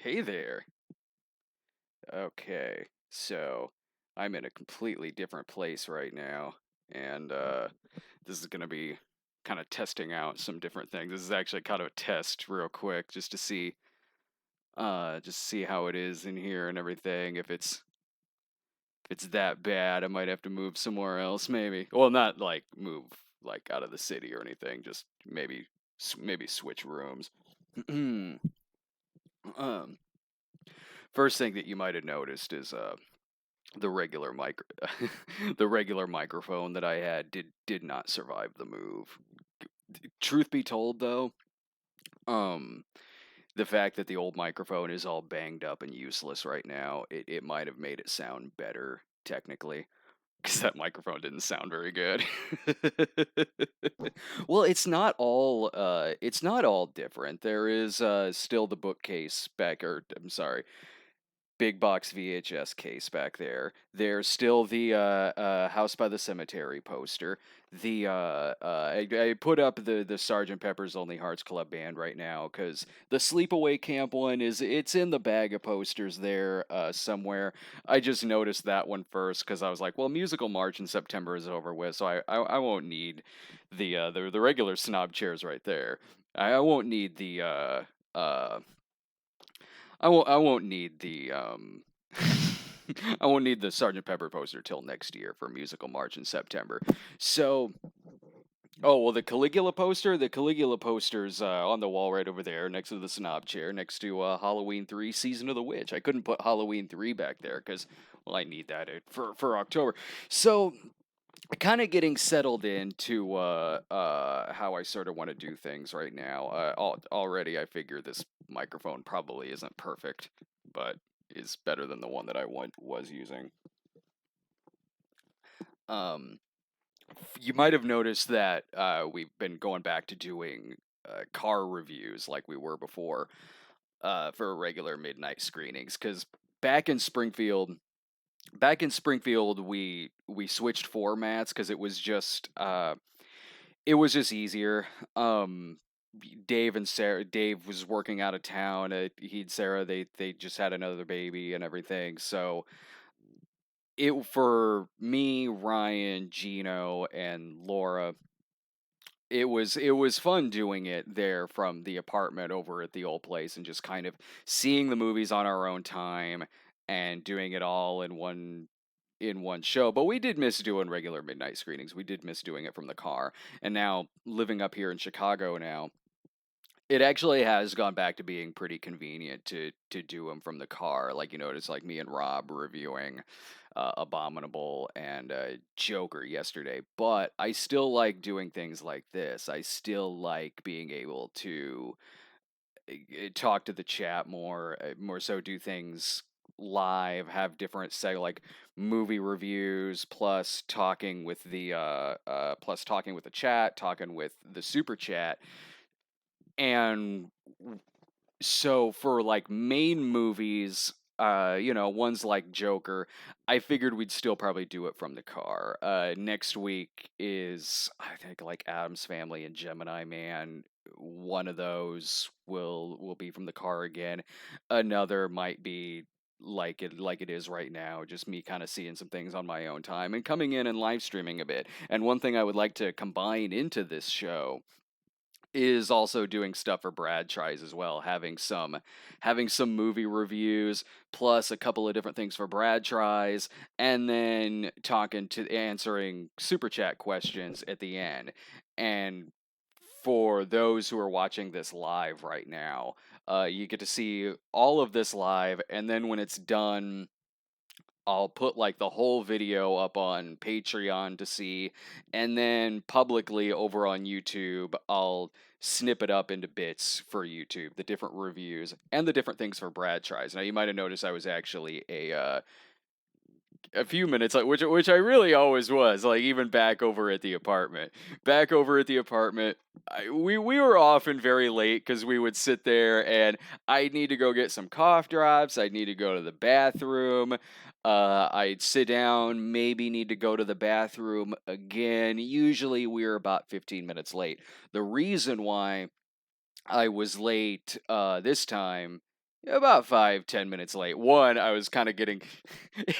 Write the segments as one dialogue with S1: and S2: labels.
S1: Hey there. Okay, so I'm in a completely different place right now, and this is gonna be kind of testing out some different things. This is actually kind of a test, real quick, just to see how it is in here and everything. If it's that bad, I might have to move somewhere else, maybe. Well, not like move like out of the city or anything. Just maybe switch rooms. um, First thing that you might have noticed is the regular the regular microphone that I had did not survive the move. Truth be told, though, um, the fact that the old microphone is all banged up and useless right now, it might have made it sound better technically. Because that microphone didn't sound very good. Well, it's not all different. There is still the bookcase back, or I'm sorry, big box VHS case back there. There's still the House by the Cemetery poster. I put up the Sergeant Pepper's Lonely Hearts Club Band right now because the Sleepaway Camp one it's in the bag of posters there somewhere. I just noticed that one first because I was like, well, Musical March in September is over with, so I won't need the regular snob chairs right there. I won't need the uh I won't need the I won't need the Sergeant Pepper poster till next year for Musical March in September. So, oh well, the Caligula poster's on the wall right over there, next to the snob chair, next to Halloween 3: Season of the Witch. I couldn't put Halloween 3 back there because, well, I need that for October. So, kind of getting settled into how I sort of want to do things right now. Already, I figure this microphone probably isn't perfect, but is better than the one that was using. Um, you might have noticed that we've been going back to doing car reviews like we were before for regular midnight screenings, because back in Springfield we switched formats because it was just easier. Dave was working out of town. He and Sarah, they just had another baby and everything. So it for me, Ryan, Gino, and Laura, it was fun doing it there from the apartment over at the old place and just kind of seeing the movies on our own time and doing it all in one show. But we did miss doing regular midnight screenings. We did miss doing it from the car. And now living up here in Chicago now, it actually has gone back to being pretty convenient to do them from the car. Like, it's like me and Rob reviewing Abominable and Joker yesterday. But I still like doing things like this. I still like being able to talk to the chat more so do things live, have different say like movie reviews plus talking with the chat, talking with the super chat. And so for like main movies, ones like Joker, I figured we'd still probably do it from the car. Next week is, I think, like Adam's Family and Gemini Man. One of those will be from the car again. Another might be like it is right now, just me kind of seeing some things on my own time and coming in and live streaming a bit. And one thing I would like to combine into this show is also doing stuff for Brad tries as well, having some movie reviews plus a couple of different things for Brad tries, and then talking to answering super chat questions at the end. And for those who are watching this live right now, you get to see all of this live, and then when it's done, I'll put like the whole video up on Patreon to see, and then publicly over on YouTube, I'll snip it up into bits for YouTube, the different reviews and the different things for Brad tries. Now you might have noticed I was actually a few minutes like which I really always was, like even back over at the apartment. We were often very late because we would sit there and I'd need to go get some cough drops, I'd need to go to the bathroom, I'd sit down, maybe need to go to the bathroom again. Usually we were about 15 minutes late. The reason why I was late this time About 5, 10 minutes late. One, I was kind of getting.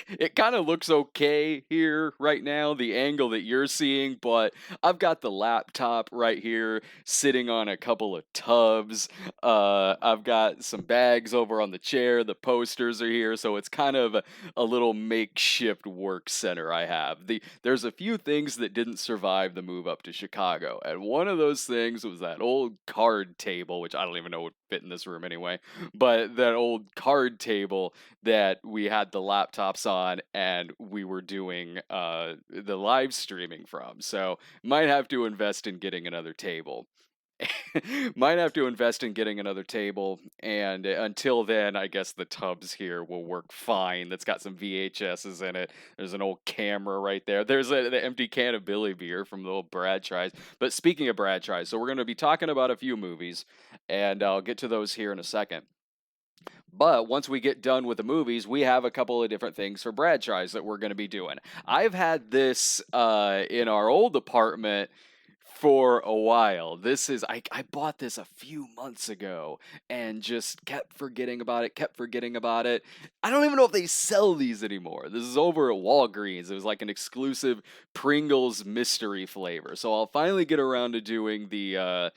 S1: It kind of looks okay here right now, the angle that you're seeing, but I've got the laptop right here sitting on a couple of tubs. I've got some bags over on the chair. The posters are here, so it's kind of a little makeshift work center I have. There's a few things that didn't survive the move up to Chicago, and one of those things was that old card table, which I don't even know would fit in this room anyway, but that old card table that we had the laptops on and we were doing the live streaming from. So might have to invest in getting another table. Might have to invest in getting another table, and until then, I guess the tubs here will work fine. That's got some VHSs in it. There's an old camera right there. There's the empty can of Billy beer from the old Brad tries. But speaking of Brad tries, so we're going to be talking about a few movies, and I'll get to those here in a second. But once we get done with the movies, we have a couple of different things for Brad tries that we're going to be doing. I've had this in our old apartment for a while. I bought this a few months ago and just kept forgetting about it, kept forgetting about it. I don't even know if they sell these anymore. This is over at Walgreens. It was like an exclusive Pringles mystery flavor. So I'll finally get around to doing the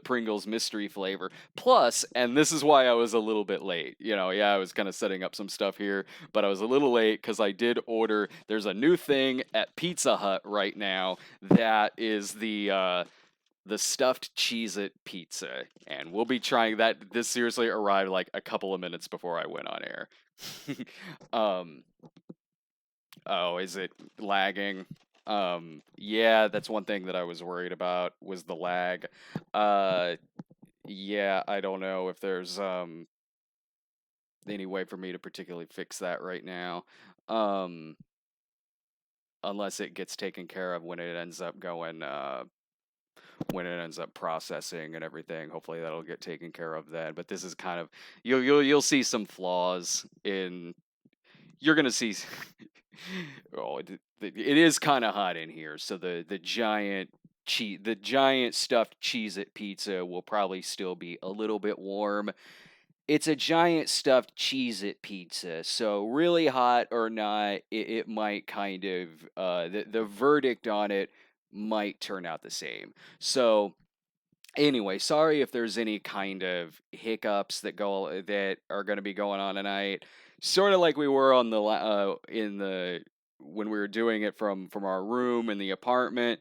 S1: Pringles mystery flavor. Plus, and this is why I was a little bit late. Yeah, I was kind of setting up some stuff here, but I was a little late because I did order. There's a new thing at Pizza Hut right now that is the stuffed Cheeze-It Pizza, and we'll be trying that. This seriously arrived like a couple of minutes before I went on air. um, oh, is it lagging? Yeah, that's one thing that I was worried about was the lag. Uh, yeah, I don't know if there's any way for me to particularly fix that right now. Um, unless it gets taken care of when it ends up going when it ends up processing and everything. Hopefully that'll get taken care of then. But this is kind of you'll see some flaws in. You're gonna see. Oh, it is kind of hot in here, so the giant stuffed Cheez-It pizza will probably still be a little bit warm. It's a giant stuffed Cheez-It pizza, so really hot or not, it might kind of the verdict on it might turn out the same. So anyway, sorry if there's any kind of hiccups that are going to be going on tonight. Sort of like we were on the in the when we were doing it from our room in the apartment.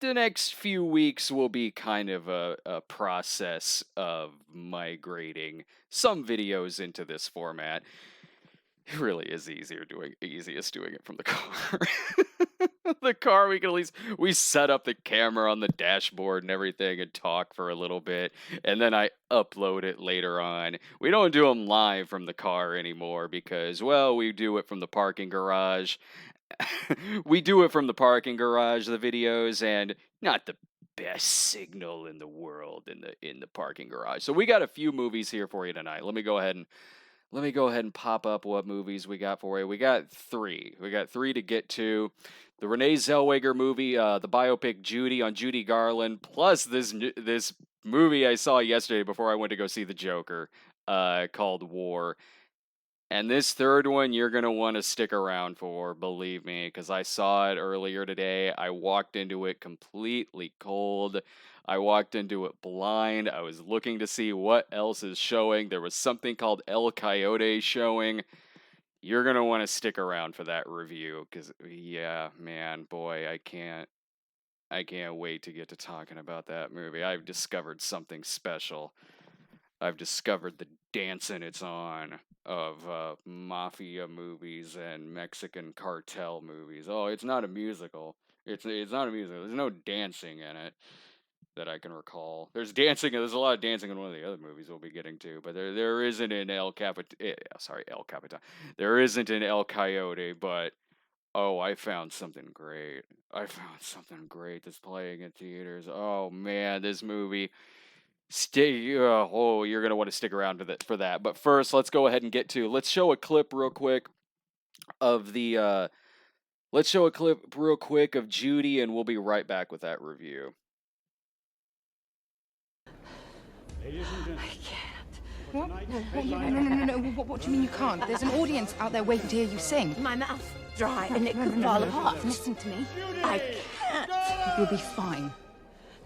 S1: The next few weeks will be kind of a process of migrating some videos into this format. It really is easiest doing it from the car. The car, we can at least we set up the camera on the dashboard and everything and talk for a little bit, and then I upload it later on. We don't do them live from the car anymore because, well, we do it from the parking garage. We do it from the parking garage, the videos, and not the best signal in the world in the parking garage. So we got a few movies here for you tonight. Let me go ahead and pop up what movies we got for you. We got three. We got three to get to. The Renee Zellweger movie, the biopic Judy Garland, plus this movie I saw yesterday before I went to go see the Joker, called War. And this third one you're going to want to stick around for, believe me, because I saw it earlier today. I walked into it completely cold. I walked into it blind. I was looking to see what else is showing. There was something called El Coyote showing. You're going to want to stick around for that review because, yeah, man, boy, I can't wait to get to talking about that movie. I've discovered something special. I've discovered the dancing it's on of mafia movies and Mexican cartel movies. Oh, it's not a musical. It's not a musical. There's no dancing in it that I can recall. There's a lot of dancing in one of the other movies we'll be getting to, but there isn't in El Capitan. There isn't in El Coyote, but oh, I found something great. I found something great that's playing in theaters. Oh man, this movie. You're gonna want to stick around for that. But first, let's go ahead and let's show a clip real quick of let's show a clip real quick of Judy, and we'll be right back with that review.
S2: Ladies and gentlemen, I can't. What?
S3: No,
S2: No, no, no, no, no. What do you mean you can't? There's an audience out there waiting to hear you sing.
S3: My mouth's dry and it could fall apart.
S2: Listen to me.
S3: I can't.
S2: You'll be fine.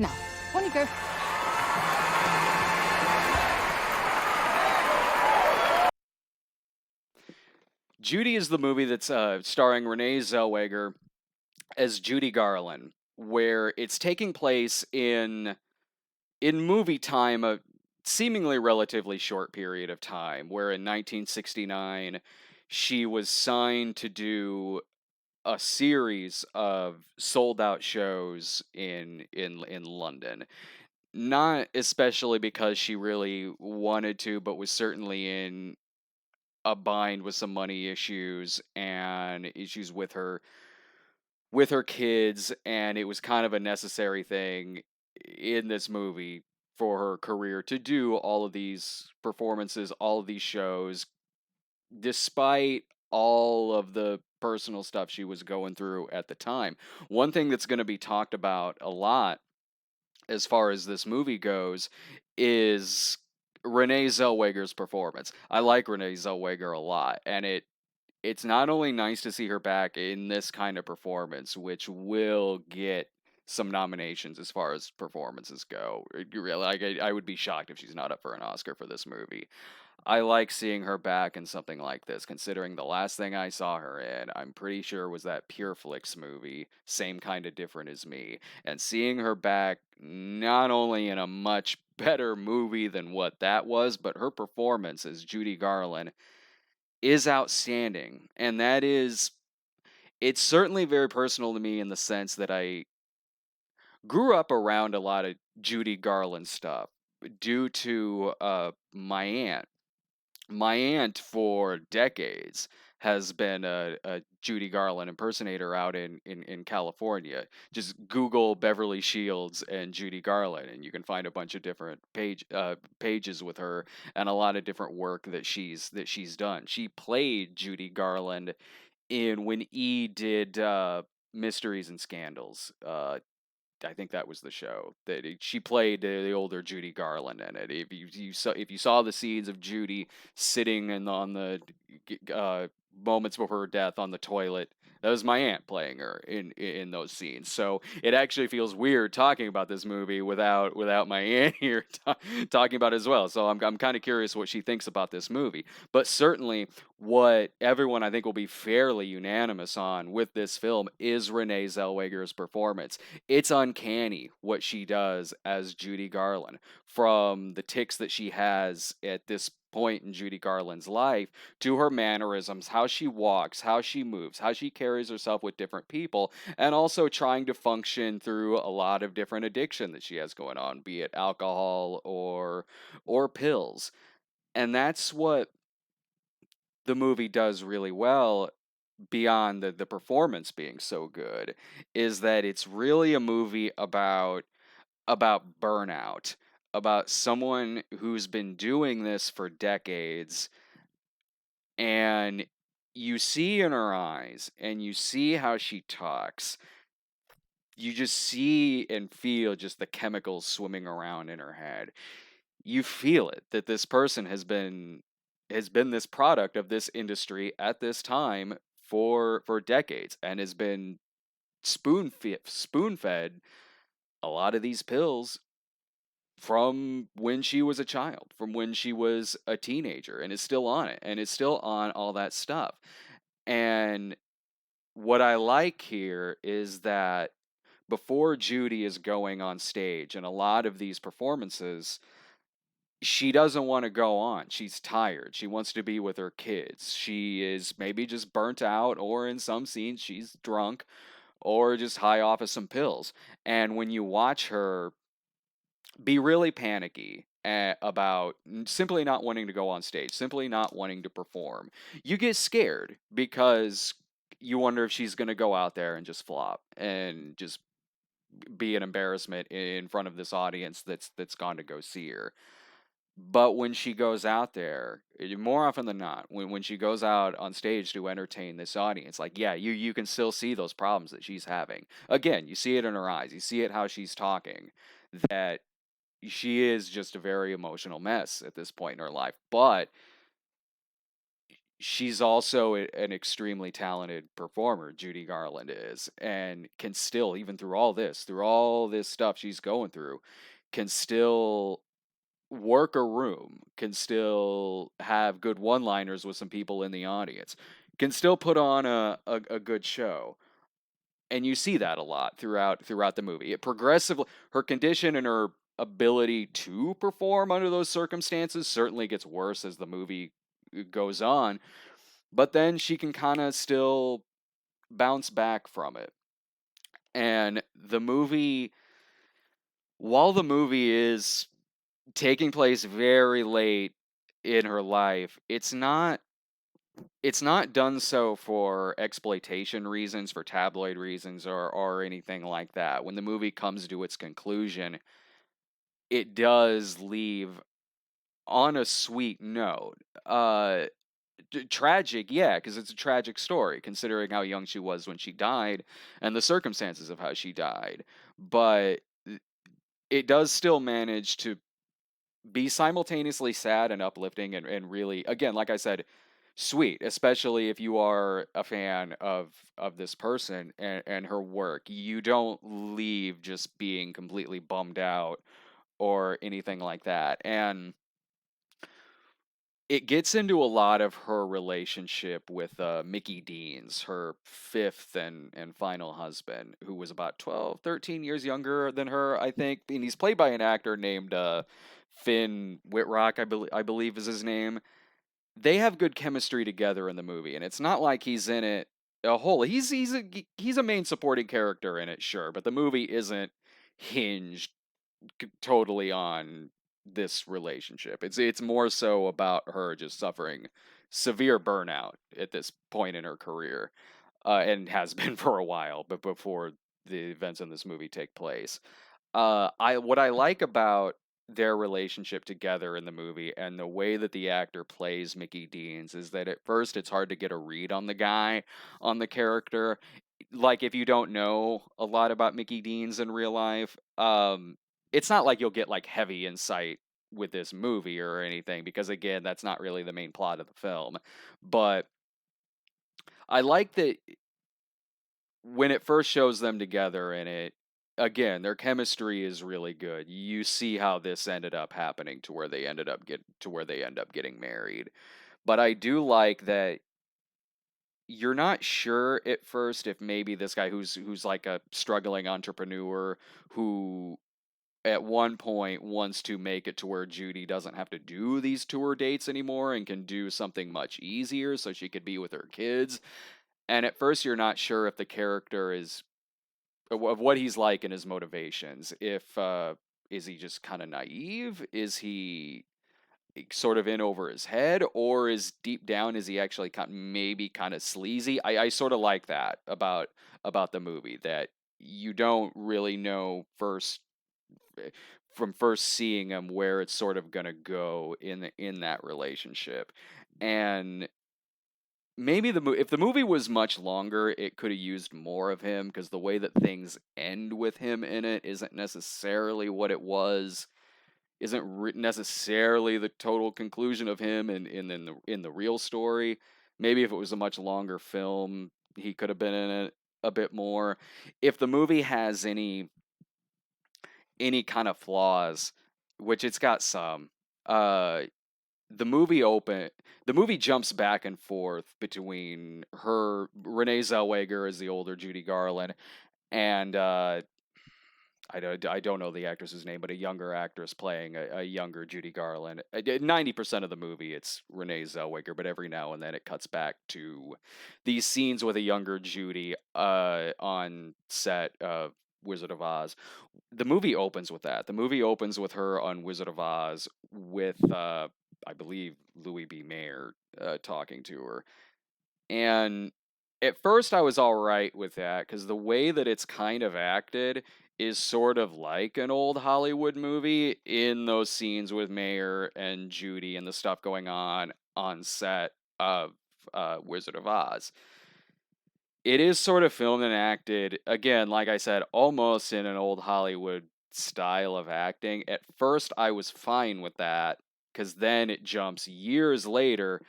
S2: Now, on you go.
S1: Judy is the movie that's starring Renee Zellweger as Judy Garland, where it's taking place in movie time, a seemingly relatively short period of time, where in 1969 she was signed to do a series of sold out shows in London. Not especially because she really wanted to, but was certainly in a bind with some money issues and issues with her kids, and it was kind of a necessary thing in this movie for her career to do all of these performances, all of these shows, despite all of the personal stuff she was going through at the time. One thing that's going to be talked about a lot as far as this movie goes is Renee Zellweger's performance. I like Renee Zellweger a lot, and it's not only nice to see her back in this kind of performance, which will get some nominations as far as performances go. Like, I would be shocked if she's not up for an Oscar for this movie. I like seeing her back in something like this, considering the last thing I saw her in, I'm pretty sure was that Pure Flix movie, Same Kind of Different as Me. And seeing her back not only in a much better movie than what that was, but her performance as Judy Garland is outstanding. And it's certainly very personal to me in the sense that I grew up around a lot of Judy Garland stuff due to my aunt. My aunt for decades has been a Judy Garland impersonator out in California. Just Google Beverly Shields and Judy Garland, and you can find a bunch of different pages with her and a lot of different work that she's done. She played Judy Garland in when E did Mysteries and Scandals. I think that was the show that she played the older Judy Garland in it. If you saw the scenes of Judy sitting on the moments before her death on the toilet, that was my aunt playing her in those scenes. So it actually feels weird talking about this movie without my aunt here talking about it as well. So I'm kind of curious what she thinks about this movie. But certainly what everyone I think will be fairly unanimous on with this film is Renee Zellweger's performance. It's uncanny what she does as Judy Garland, from the tics that she has at this point in Judy Garland's life to her mannerisms, how she walks, how she moves, how she carries herself with different people, and also trying to function through a lot of different addiction that she has going on, be it alcohol or pills. And that's what the movie does really well, beyond the performance being so good, is that it's really a movie about burnout, about someone who's been doing this for decades, and you see in her eyes and you see how she talks, you just see and feel just the chemicals swimming around in her head. You feel it, that this person has been this product of this industry at this time for decades, and has been spoon fed a lot of these pills from when she was a child, from when she was a teenager, and is still on it, and is still on all that stuff. And what I like here is that before Judy is going on stage in a lot of these performances, she doesn't want to go on. She's tired. She wants to be with her kids. She is maybe just burnt out, or in some scenes, she's drunk or just high off of some pills. And when you watch her be really panicky about simply not wanting to go on stage, simply not wanting to perform, you get scared because you wonder if she's going to go out there and just flop and just be an embarrassment in front of this audience that's gone to go see her. But when she goes out there, more often than not, when she goes out on stage to entertain this audience, like, yeah, you can still see those problems that she's having. Again, you see it in her eyes. You see it how she's talking. That she is just a very emotional mess at this point in her life. But she's also an extremely talented performer. Judy Garland is, and can still, even through all this stuff she's going through, can still work a room, can still have good one-liners with some people in the audience, can still put on a good show. And you see that a lot throughout the movie. It progressively, her condition and her ability to perform under those circumstances certainly gets worse as the movie goes on, but then she can kind of still bounce back from it. And the movie, while the movie is taking place very late in her life, it's not done so for exploitation reasons, for tabloid reasons, or anything like that. When the movie comes to its conclusion, it does leave on a sweet note. Tragic, yeah, because it's a tragic story, considering how young she was when she died and the circumstances of how she died. But it does still manage to be simultaneously sad and uplifting, and really, again, like I said, sweet, especially if you are a fan of this person and her work. You don't leave just being completely bummed out or anything like that. And it gets into a lot of her relationship with Mickey Deans, her fifth and final husband, who was about 12, 13 years younger than her, I think. And he's played by an actor named Finn Whitrock, I believe is his name. They have good chemistry together in the movie, and it's not like he's in it a whole. He's a main supporting character in it, sure, but the movie isn't hinged totally on this relationship. It's more so about her just suffering severe burnout at this point in her career, and has been for a while, but before the events in this movie take place. I what I like about their relationship together in the movie and the way that the actor plays Mickey Deans is that at first it's hard to get a read on the guy, on the character. Like, if you don't know a lot about Mickey Deans in real life, it's not like you'll get like heavy insight with this movie or anything, because again, that's not really the main plot of the film. But I like that when it first shows them together in it, again, their chemistry is really good. You see how this ended up happening to where they end up getting married. But I do like that you're not sure at first if maybe this guy who's like a struggling entrepreneur who at one point wants to make it to where Judy doesn't have to do these tour dates anymore and can do something much easier so she could be with her kids. And at first you're not sure if the character is of what he's like and his motivations. If is he just kind of naive? Is he sort of in over his head, or is deep down is he actually maybe kind of sleazy? I sort of like that about the movie, that you don't really know eh, from first seeing him where it's sort of gonna go in that relationship. And maybe if the movie was much longer, it could have used more of him, because the way that things end with him in it isn't necessarily what it was, isn't necessarily the total conclusion of him in the real story. Maybe if it was a much longer film, he could have been in it a bit more. If the movie has any kind of flaws, which it's got some, uh the movie open the movie jumps back and forth between her Renee Zellweger as the older Judy Garland and I don't know the actress's name, but a younger actress playing a younger Judy Garland. 90% of the movie it's Renee Zellweger, but every now and then it cuts back to these scenes with a younger Judy on set of Wizard of Oz. The movie opens with that. The movie opens with her on Wizard of Oz with I believe Louis B. Mayer talking to her. And at first I was all right with that, because the way that it's kind of acted is sort of like an old Hollywood movie in those scenes with Mayer and Judy and the stuff going on set of Wizard of Oz. It is sort of filmed and acted, again, like I said, almost in an old Hollywood style of acting. At first, I was fine with that because then it jumps years later,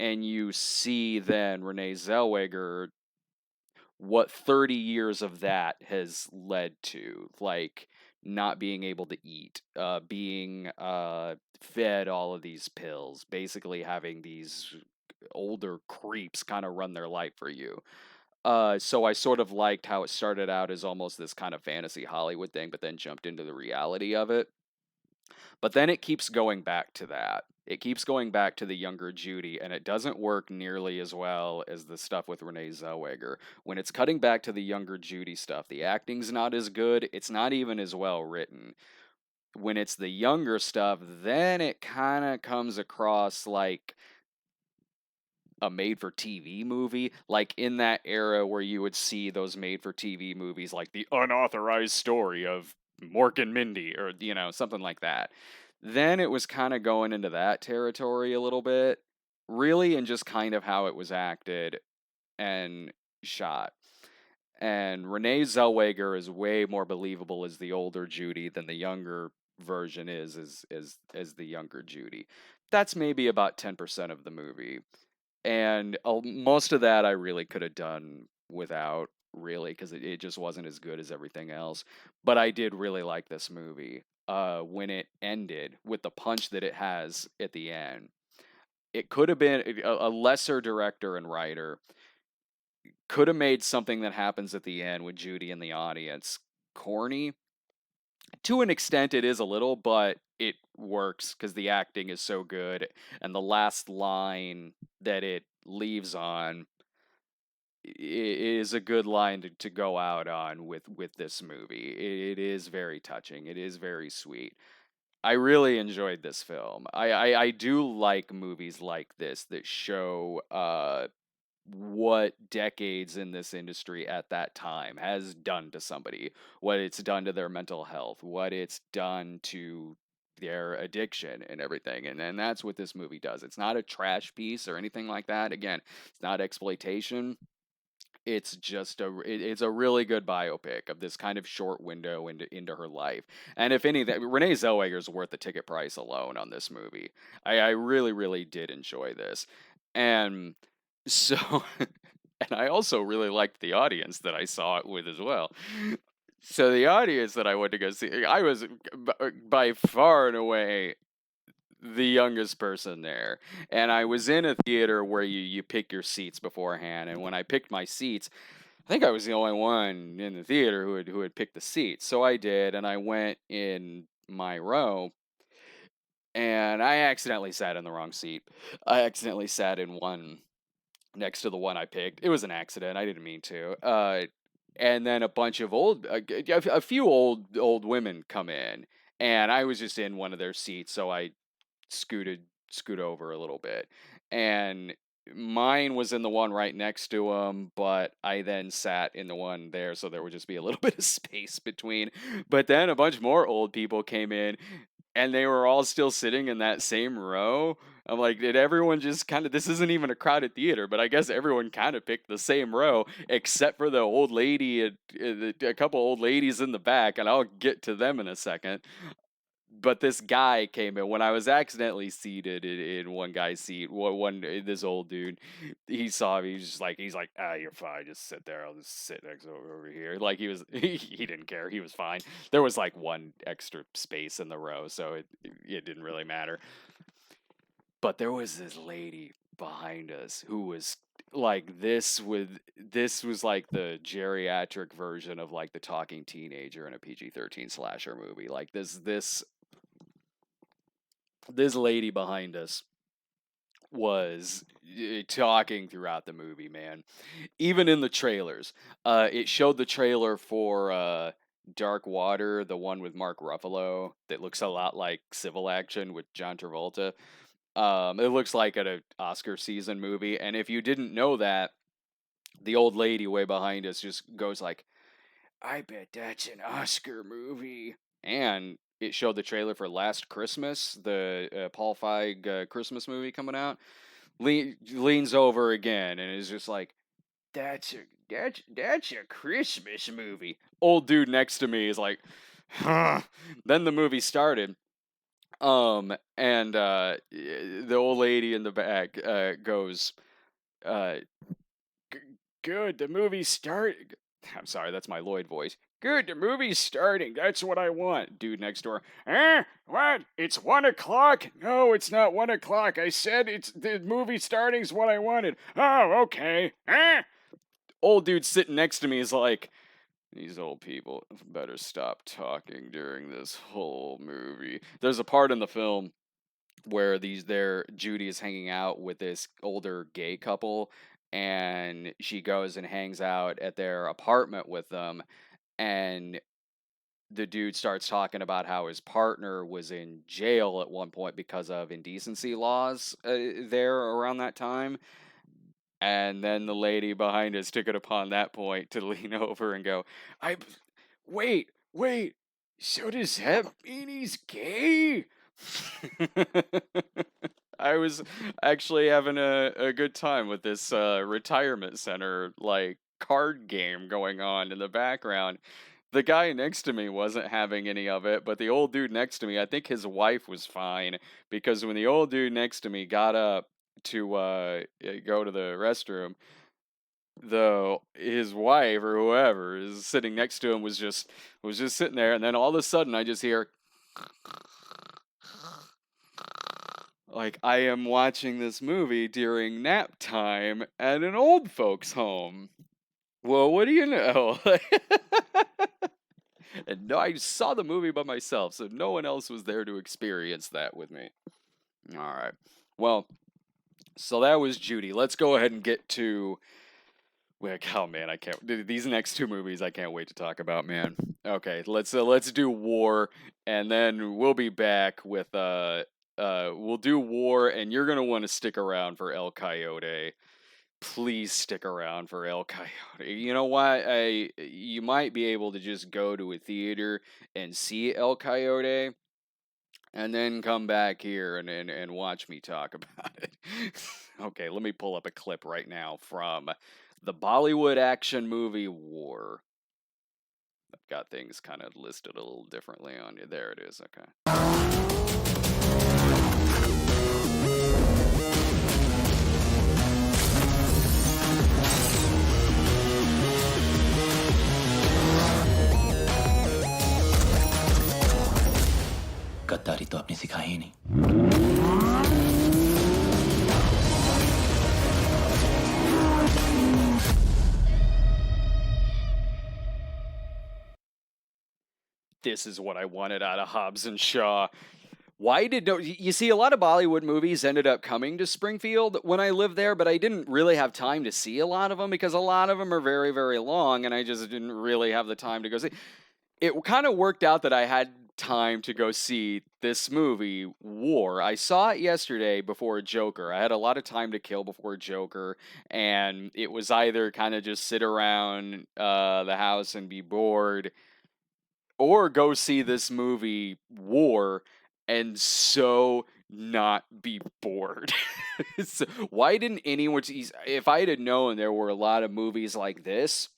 S1: and you see then Renee Zellweger what 30 years of that has led to, like not being able to eat, being fed all of these pills, basically having these older creeps kind of run their life for you. So I sort of liked how it started out as almost this kind of fantasy Hollywood thing, but then jumped into the reality of it. But then it keeps going back to that. It keeps going back to the younger Judy, and it doesn't work nearly as well as the stuff with Renee Zellweger. When it's cutting back to the younger Judy stuff, the acting's not as good. It's not even as well written. When it's the younger stuff, then it kind of comes across like a made-for-TV movie, like in that era where you would see those made-for-TV movies like The Unauthorized Story of Mork and Mindy, or, something like that. Then it was kind of going into that territory a little bit, really, and just kind of how it was acted and shot. And Renee Zellweger is way more believable as the older Judy than the younger version is as the younger Judy. That's maybe about 10% of the movie. And most of that I really could have done without, really, because it just wasn't as good as everything else. But I did really like this movie. When it ended with the punch that it has at the end, it could have been a lesser director and writer could have made something that happens at the end with Judy in the audience corny. To an extent, it is a little, but it works because the acting is so good, and the last line that it leaves on is a good line to go out on with this movie. It is very touching. It is very sweet. I really enjoyed this film. I do like movies like this that show what decades in this industry at that time has done to somebody, what it's done to their mental health, what it's done to their addiction and everything. And that's what this movie does. It's not a trash piece or anything like that. Again, it's not exploitation. It's just it's a really good biopic of this kind of short window into her life. And if anything, Renee Zellweger is worth the ticket price alone on this movie. I really, really did enjoy this. And so, and I also really liked the audience that I saw it with as well. So the audience that I went to go see, I was by far and away the youngest person there. And I was in a theater where you pick your seats beforehand. And when I picked my seats, I think I was the only one in the theater who had picked the seats. So I did, and I went in my row, and I accidentally sat in the wrong seat. I accidentally sat in one next to the one I picked. It was an accident. I didn't mean to. And then a bunch of a few old women come in, and I was just in one of their seats, so I scoot over a little bit, and mine was in the one right next to him, but I then sat in the one there, so there would just be a little bit of space between. But then a bunch more old people came in, and they were all still sitting in that same row. I'm like, did everyone just kind of, this isn't even a crowded theater, but I guess everyone kind of picked the same row, except for the old lady and a couple old ladies in the back, and I'll get to them in a second. But this guy came in when I was accidentally seated in one guy's seat. This old dude, he saw me. He's like, you're fine. Just sit there. I'll just sit next over here. Like he didn't care. He was fine. There was like one extra space in the row, so it didn't really matter. But there was this lady behind us who was like this was like the geriatric version of like the talking teenager in a PG-13 slasher movie. Like this lady behind us was talking throughout the movie, man. Even in the trailers. It showed the trailer for Dark Water, the one with Mark Ruffalo that looks a lot like Civil Action with John Travolta. It looks like an Oscar season movie, and if you didn't know that, the old lady way behind us just goes like, I bet that's an Oscar movie. And it showed the trailer for Last Christmas, the Paul Feig Christmas movie coming out. Leans over again and is just like, that's a Christmas movie. Old dude next to me is like, Then the movie started. And the old lady in the back goes, uh, good, the movie's started. I'm sorry, that's my Lloyd voice. Good, the movie's starting. That's what I want. Dude next door. What? It's 1 o'clock? No, it's not 1 o'clock. I said the movie starting's what I wanted. Oh, okay. Old dude sitting next to me is like, these old people better stop talking during this whole movie. There's a part in the film where Judy is hanging out with this older gay couple, and she goes and hangs out at their apartment with them, and the dude starts talking about how his partner was in jail at one point because of indecency laws there around that time. And then the lady behind us took it upon that point to lean over and go, wait, so does that mean he's gay? I was actually having a good time with this retirement center like card game going on in the background. The guy next to me wasn't having any of it, but the old dude next to me, I think his wife was fine, because when the old dude next to me got up to go to the restroom, his wife or whoever is sitting next to him was just sitting there, and then all of a sudden I just hear, like, I am watching this movie during nap time at an old folks' home. Well, what do you know? And no, I saw the movie by myself, so no one else was there to experience that with me. All right. Well, so that was Judy. Let's go ahead and get to... Oh man, I can't. These next two movies, I can't wait to talk about, man. Okay, let's do War, and then we'll be back with we'll do War, and you're gonna want to stick around for El Coyote. Please stick around for El Coyote. You know what? You might be able to just go to a theater and see El Coyote, and then come back here and watch me talk about it. Okay, let me pull up a clip right now from the Bollywood action movie War. I've got things kind of listed a little differently on you. There it is. Okay.
S4: गद्दारी तो आपने सिखाई ही नहीं.
S1: This is what I wanted out of Hobbs and Shaw. Why did you see a lot of Bollywood movies ended up coming to Springfield when I lived there, but I didn't really have time to see a lot of them because a lot of them are very, very long, and I just didn't really have the time to go see. It kind of worked out that I had time to go see this movie, War. I saw it yesterday before Joker. I had a lot of time to kill before Joker, and it was either kind of just sit around the house and be bored, or go see this movie, War, and so not be bored. So why didn't anyone... If I had known there were a lot of movies like this,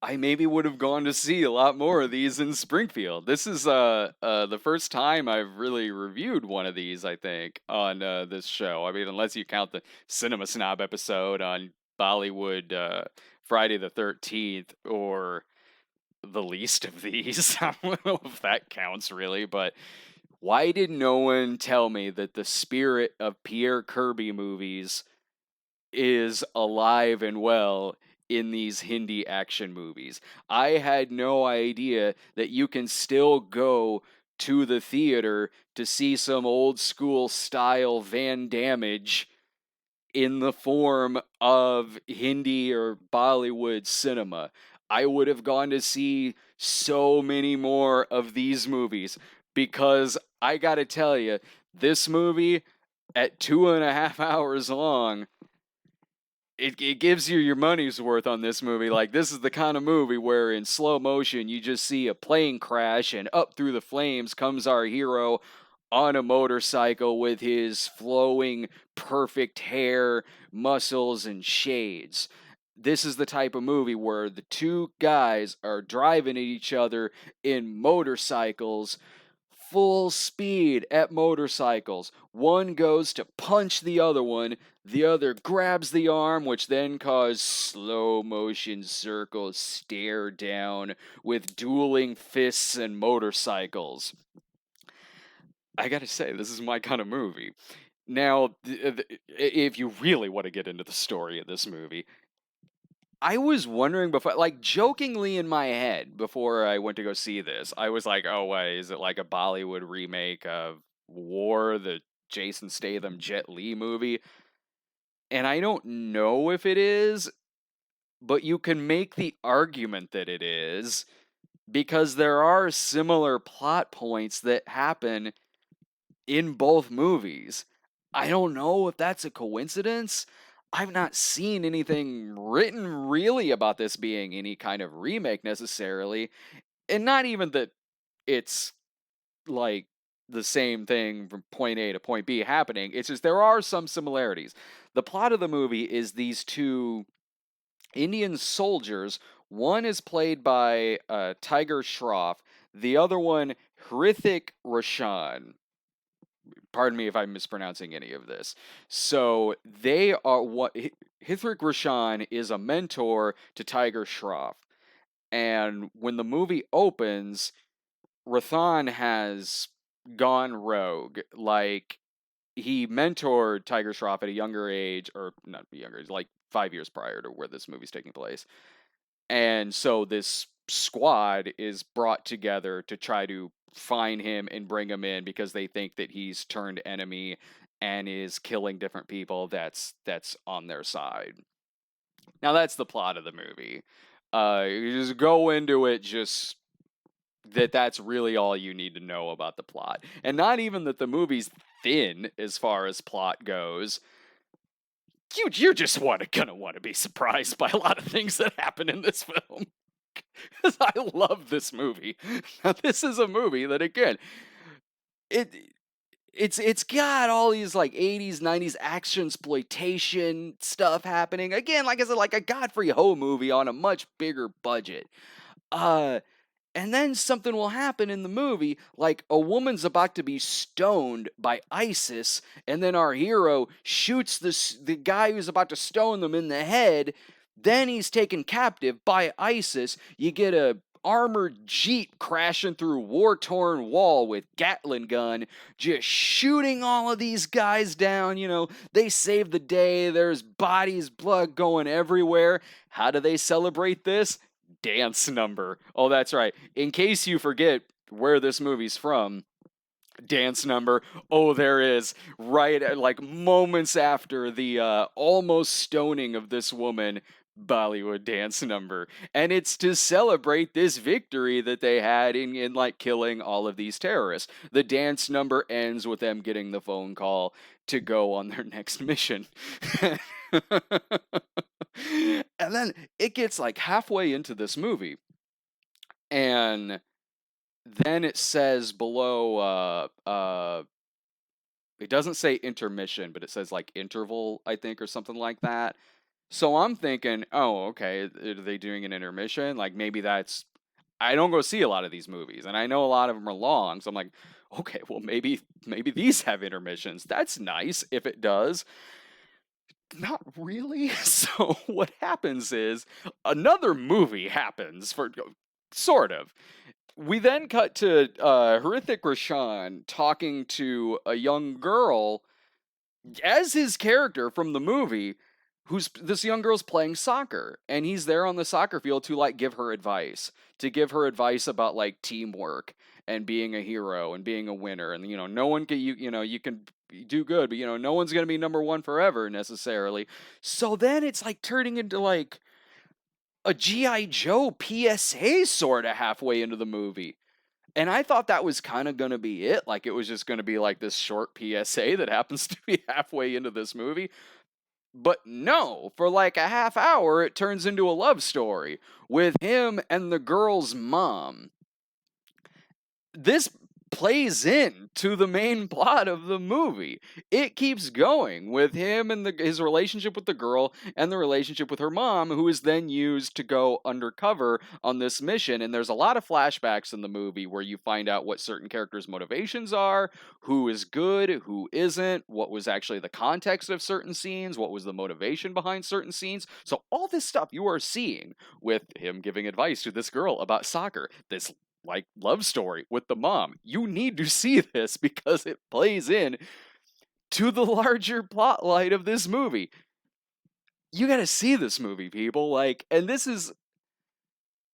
S1: I maybe would have gone to see a lot more of these in Springfield. This is the first time I've really reviewed one of these, I think, on this show. I mean, unless you count the Cinema Snob episode on Bollywood Friday the 13th, or the least of these. I don't know if that counts really, but why did no one tell me that the spirit of Pierre Kirby movies is alive and well in these Hindi action movies? I had no idea that you can still go to the theater to see some old school style Van Damme in the form of Hindi or Bollywood cinema. I would have gone to see so many more of these movies, because I gotta tell you, this movie at 2.5 hours long, it gives you your money's worth on this movie. Like, this is the kind of movie where in slow motion you just see a plane crash, and up through the flames comes our hero on a motorcycle with his flowing, perfect hair, muscles, and shades. this is the type of movie where the two guys are driving at each other in motorcycles, full speed at motorcycles. One goes to punch the other one, the other grabs the arm, which then causes slow motion circles stare down with dueling fists and motorcycles. I gotta say, this is my kind of movie. Now, if you really want to get into the story of this movie, I was wondering before, like jokingly in my head before I went to go see this, I was like, oh, wait, is it like a Bollywood remake of War, the Jason Statham Jet Li movie? And I don't know if it is, but you can make the argument that it is because there are similar plot points that happen in both movies. I don't know if that's a coincidence. I've not seen anything written really about this being any kind of remake necessarily. And not even that it's like the same thing from point A to point B happening. It's just there are some similarities. The plot of the movie is these two Indian soldiers. One is played by Tiger Shroff, the other one, Hrithik Roshan. Pardon me if I'm mispronouncing any of this. So they are what Hrithik Roshan is a mentor to Tiger Shroff. And when the movie opens, Rathan has gone rogue. Like, he mentored Tiger Shroff at a younger age, or not younger, like 5 years prior to where this movie's taking place. And so this squad is brought together to try to find him and bring him in because they think that he's turned enemy and is killing different people that's on their side. Now that's the plot of the movie. You just go into it just that's really all you need to know about the plot. And not even that the movie's thin as far as plot goes. You're just gonna want to be surprised by a lot of things that happen in this film. Because I love this movie. Now, this is a movie that, again, it's got all these like 80s, 90s action exploitation stuff happening. Again, like I said, like a Godfrey Ho movie on a much bigger budget. And then something will happen in the movie, like a woman's about to be stoned by ISIS, and then our hero shoots the guy who's about to stone them in the head. Then he's taken captive by ISIS. You get a armored jeep crashing through war-torn wall with Gatling gun, just shooting all of these guys down. You know, they save the day. There's bodies, blood going everywhere. How do they celebrate this? Dance number. Oh, that's right. In case you forget where this movie's from, dance number. Oh, there is. Right, like moments after the almost stoning of this woman, Bollywood dance number. And it's to celebrate this victory that they had in like killing all of these terrorists. The dance number ends with them getting the phone call to go on their next mission. And then it gets like halfway into this movie, and then it says below, it doesn't say intermission, but it says like interval, I think, or something like that. So I'm thinking, oh, okay, are they doing an intermission? Like maybe that's. I don't go see a lot of these movies, and I know a lot of them are long, so I'm like, okay, well maybe these have intermissions. That's nice if it does. Not really. So what happens is another movie happens for sort of. We then cut to Hrithik Roshan talking to a young girl as his character from the movie. This young girl's playing soccer, and he's there on the soccer field to like give her advice about like teamwork and being a hero and being a winner. And you know, no one can you can do good, but you know, no one's gonna be number one forever necessarily. So then it's like turning into like a G.I. Joe PSA sort of halfway into the movie. And I thought that was kind of going to be it. Like, it was just going to be like this short PSA that happens to be halfway into this movie. But no, for like a half hour, it turns into a love story with him and the girl's mom. This plays in to the main plot of the movie. It keeps going with him and his relationship with the girl and the relationship with her mom, who is then used to go undercover on this mission. And there's a lot of flashbacks in the movie where you find out what certain characters' motivations are, who is good, who isn't, what was actually the context of certain scenes, what was the motivation behind certain scenes. So all this stuff you are seeing with him giving advice to this girl about soccer, this like love story with the mom. You need to see this because it plays in to the larger plot line of this movie. You got to see this movie, people. Like, and this is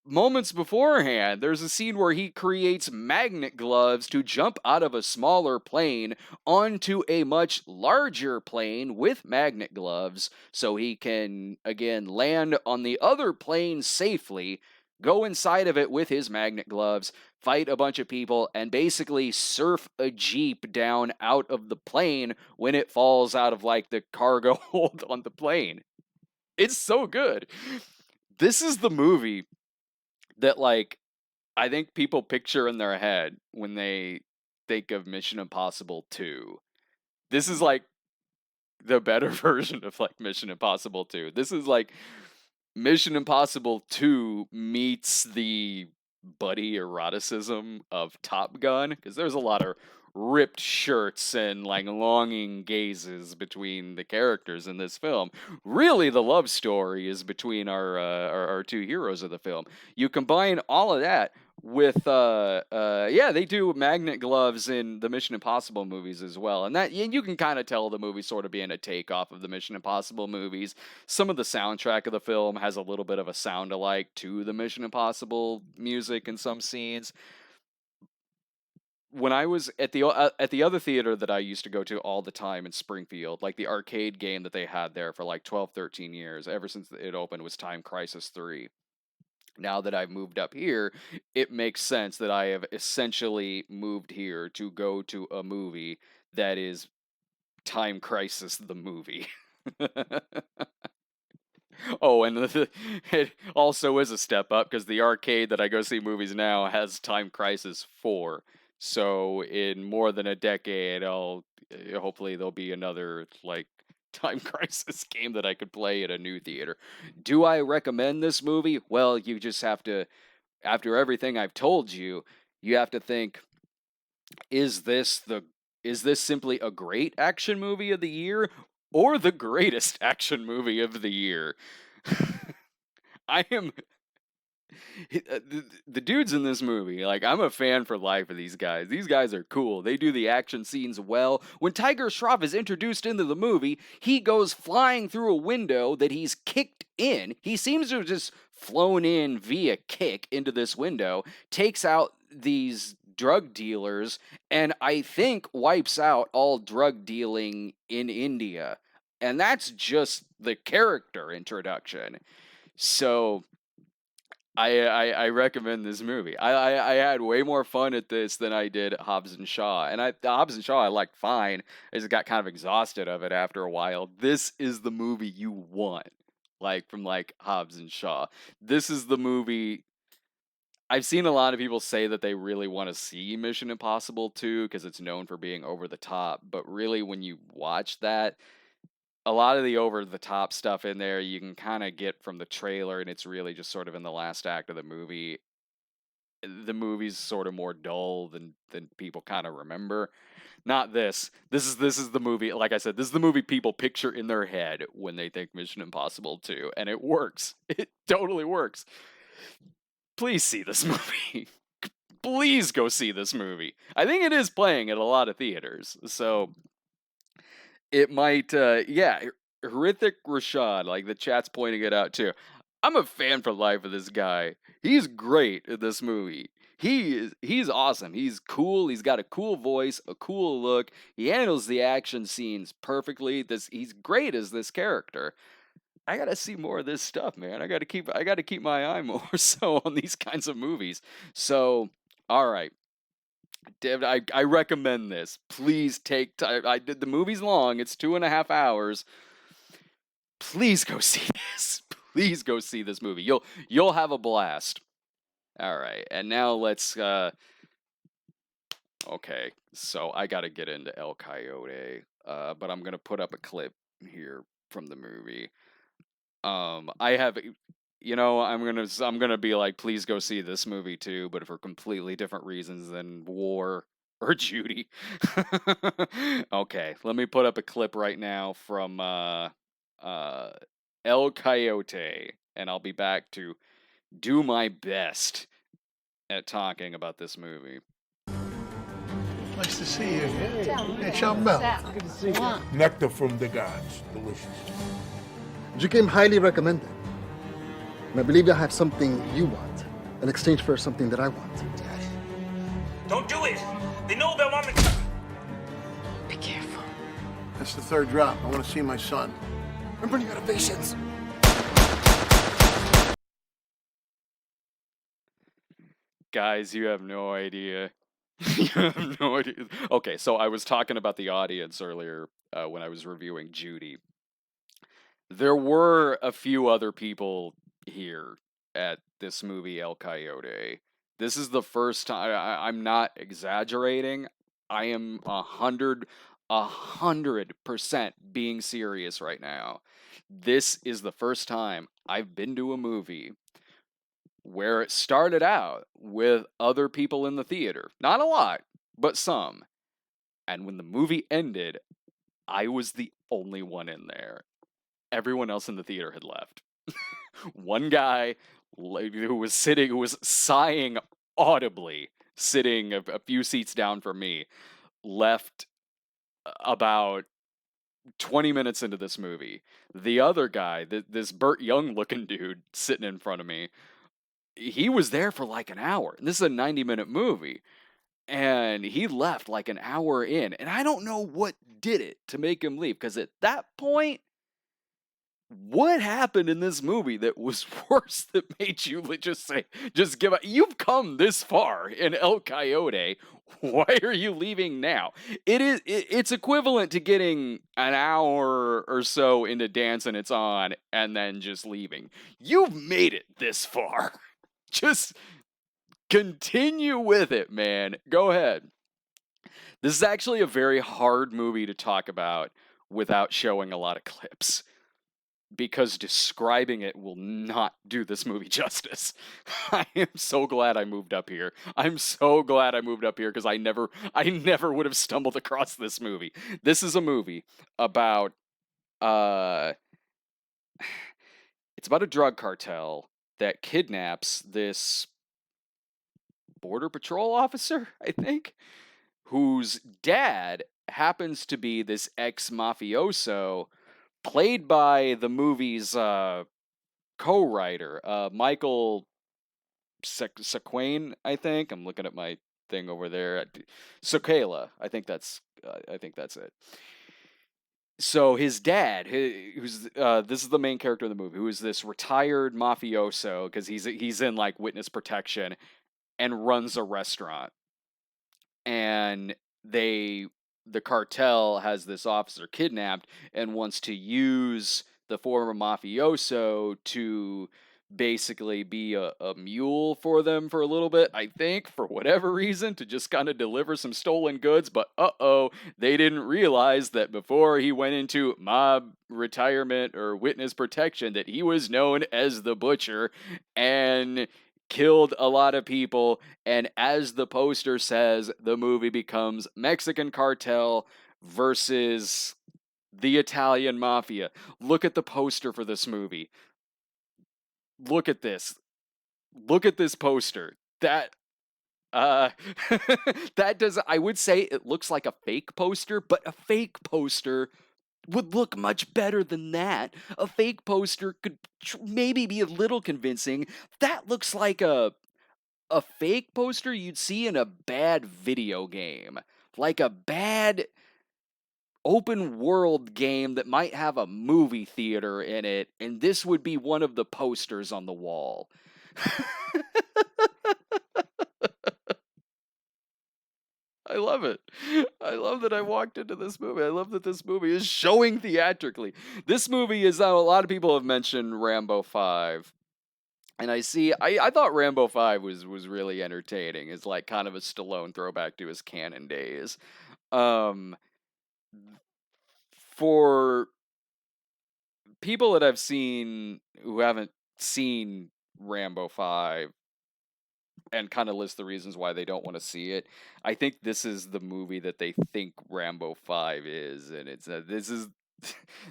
S1: moments beforehand. There's a scene where he creates magnet gloves to jump out of a smaller plane onto a much larger plane with magnet gloves so he can again land on the other plane safely, go inside of it with his magnet gloves, fight a bunch of people, and basically surf a Jeep down out of the plane when it falls out of like the cargo hold on the plane. It's so good. This is the movie that like I think people picture in their head when they think of Mission Impossible 2. This is like the better version of like Mission Impossible 2. This is like Mission Impossible 2 meets the buddy eroticism of Top Gun, because there's a lot of ripped shirts and like longing gazes between the characters in this film. Really, the love story is between our two heroes of the film. You combine all of that with yeah, they do magnet gloves in the Mission Impossible movies as well, and that you can kind of tell the movie sort of being a takeoff of the Mission Impossible movies. Some of the soundtrack of the film has a little bit of a sound alike to the Mission Impossible music in some scenes. When I was at the other theater that I used to go to all the time in Springfield, like the arcade game that they had there for like 12, 13 years, ever since it opened, was Time Crisis 3. Now that I've moved up here, it makes sense that I have essentially moved here to go to a movie that is Time Crisis the movie. Oh, and it also is a step up because the arcade that I go see movies now has Time Crisis 4. So in more than a decade, hopefully there'll be another like Time Crisis game that I could play at a new theater. Do I recommend this movie? Well, you just have to, after everything I've told you, you have to think, is this simply a great action movie of the year or the greatest action movie of the year? I am the dudes in this movie, like, I'm a fan for life of these guys. These guys are cool. They do the action scenes well. When Tiger Shroff is introduced into the movie, he goes flying through a window that he's kicked in. He seems to have just flown in via kick into this window, takes out these drug dealers, and I think wipes out all drug dealing in India. And that's just the character introduction. So I recommend this movie. I had way more fun at this than I did at Hobbs and Shaw. And Hobbs and Shaw I liked fine. I just got kind of exhausted of it after a while. This is the movie you want, like from like Hobbs and Shaw. This is the movie. I've seen a lot of people say that they really want to see Mission Impossible 2 because it's known for being over the top. But really, when you watch that, a lot of the over-the-top stuff in there you can kind of get from the trailer, and it's really just sort of in the last act of the movie. The movie's sort of more dull than people kind of remember. Not this. This is the movie, like I said, this is the movie people picture in their head when they think Mission Impossible 2, and it works. It totally works. Please see this movie. Please go see this movie. I think it is playing at a lot of theaters, so it might, yeah, Hrithik Rashad, like the chat's pointing it out too. I'm a fan for life of this guy. He's great in this movie. He's awesome. He's cool. He's got a cool voice, a cool look. He handles the action scenes perfectly. He's great as this character. I gotta see more of this stuff, man. I gotta keep my eye more so on these kinds of movies. So, all right. David, I recommend this. Please take time. The movie's long. It's 2.5 hours. Please go see this. Please go see this movie. You'll have a blast. All right, and now let's Okay, so I got to get into El Coyote, but I'm gonna put up a clip here from the movie. I have, I'm gonna be like, please go see this movie too, but for completely different reasons than war or Judy. Okay, let me put up a clip right now from uh, El Coyote, and I'll be back to do my best at talking about this movie.
S5: Nice to see you. Hey, Chambel.
S6: Nectar from the gods. Delicious.
S7: You came highly recommended. And I believe I have something you want in exchange for something that I want.
S8: Don't do it! They know they're on the...
S2: Be careful.
S5: That's the third drop. I want to see my son.
S7: I'm running out of patience.
S1: Guys, you have no idea. You have no idea. Okay, so I was talking about the audience earlier when I was reviewing Judy. There were a few other people here at this movie, El Coyote. This is the first time. I'm not exaggerating. I am 100% being serious right now. This is the first time I've been to a movie where it started out with other people in the theater. Not a lot, but some. And when the movie ended, I was the only one in there. Everyone else in the theater had left. One guy who was sighing audibly, sitting a few seats down from me, left about 20 minutes into this movie. The other guy, this Burt Young looking dude sitting in front of me, he was there for like an hour. And this is a 90-minute movie. And he left like an hour in. And I don't know what did it to make him leave. Because at that point, what happened in this movie that was worse that made you just give up? You've come this far in El Coyote. Why are you leaving now? It's equivalent to getting an hour or so into Dance and It's On and then just leaving. You've made it this far. Just continue with it, man. Go ahead. This is actually a very hard movie to talk about without showing a lot of clips, because describing it will not do this movie justice. I am so glad I moved up here. I'm so glad I moved up here because I never would have stumbled across this movie. This is a movie about it's about a drug cartel that kidnaps this border patrol officer, I think, whose dad happens to be this ex-mafioso played by the movie's co-writer, Michael Sequain, I think. I'm looking at my thing over there. Sokala, I think that's it. So his dad, who's this is the main character of the movie, who is this retired mafioso because he's in like witness protection and runs a restaurant. And the cartel has this officer kidnapped and wants to use the former mafioso to basically be a mule for them for a little bit, I think, for whatever reason, to just kind of deliver some stolen goods. But they didn't realize that before he went into mob retirement or witness protection that he was known as the Butcher and killed a lot of people. And as the poster says, the movie becomes Mexican cartel versus the Italian mafia. Look at the poster for this movie. Look at this. Look at this poster. That that does, I would say it looks like a fake poster, but a fake poster would look much better than that. A fake poster could maybe be a little convincing. That looks like a fake poster you'd see in a bad video game. Like a bad open world game that might have a movie theater in it, and this would be one of the posters on the wall. I love it. I love that I walked into this movie. I love that this movie is showing theatrically. This movie is, a lot of people have mentioned Rambo 5. And I thought Rambo 5 was really entertaining. It's like kind of a Stallone throwback to his Cannon days. Um, for people that I've seen who haven't seen Rambo 5 and kind of list the reasons why they don't want to see it, I think this is the movie that they think Rambo 5 is, and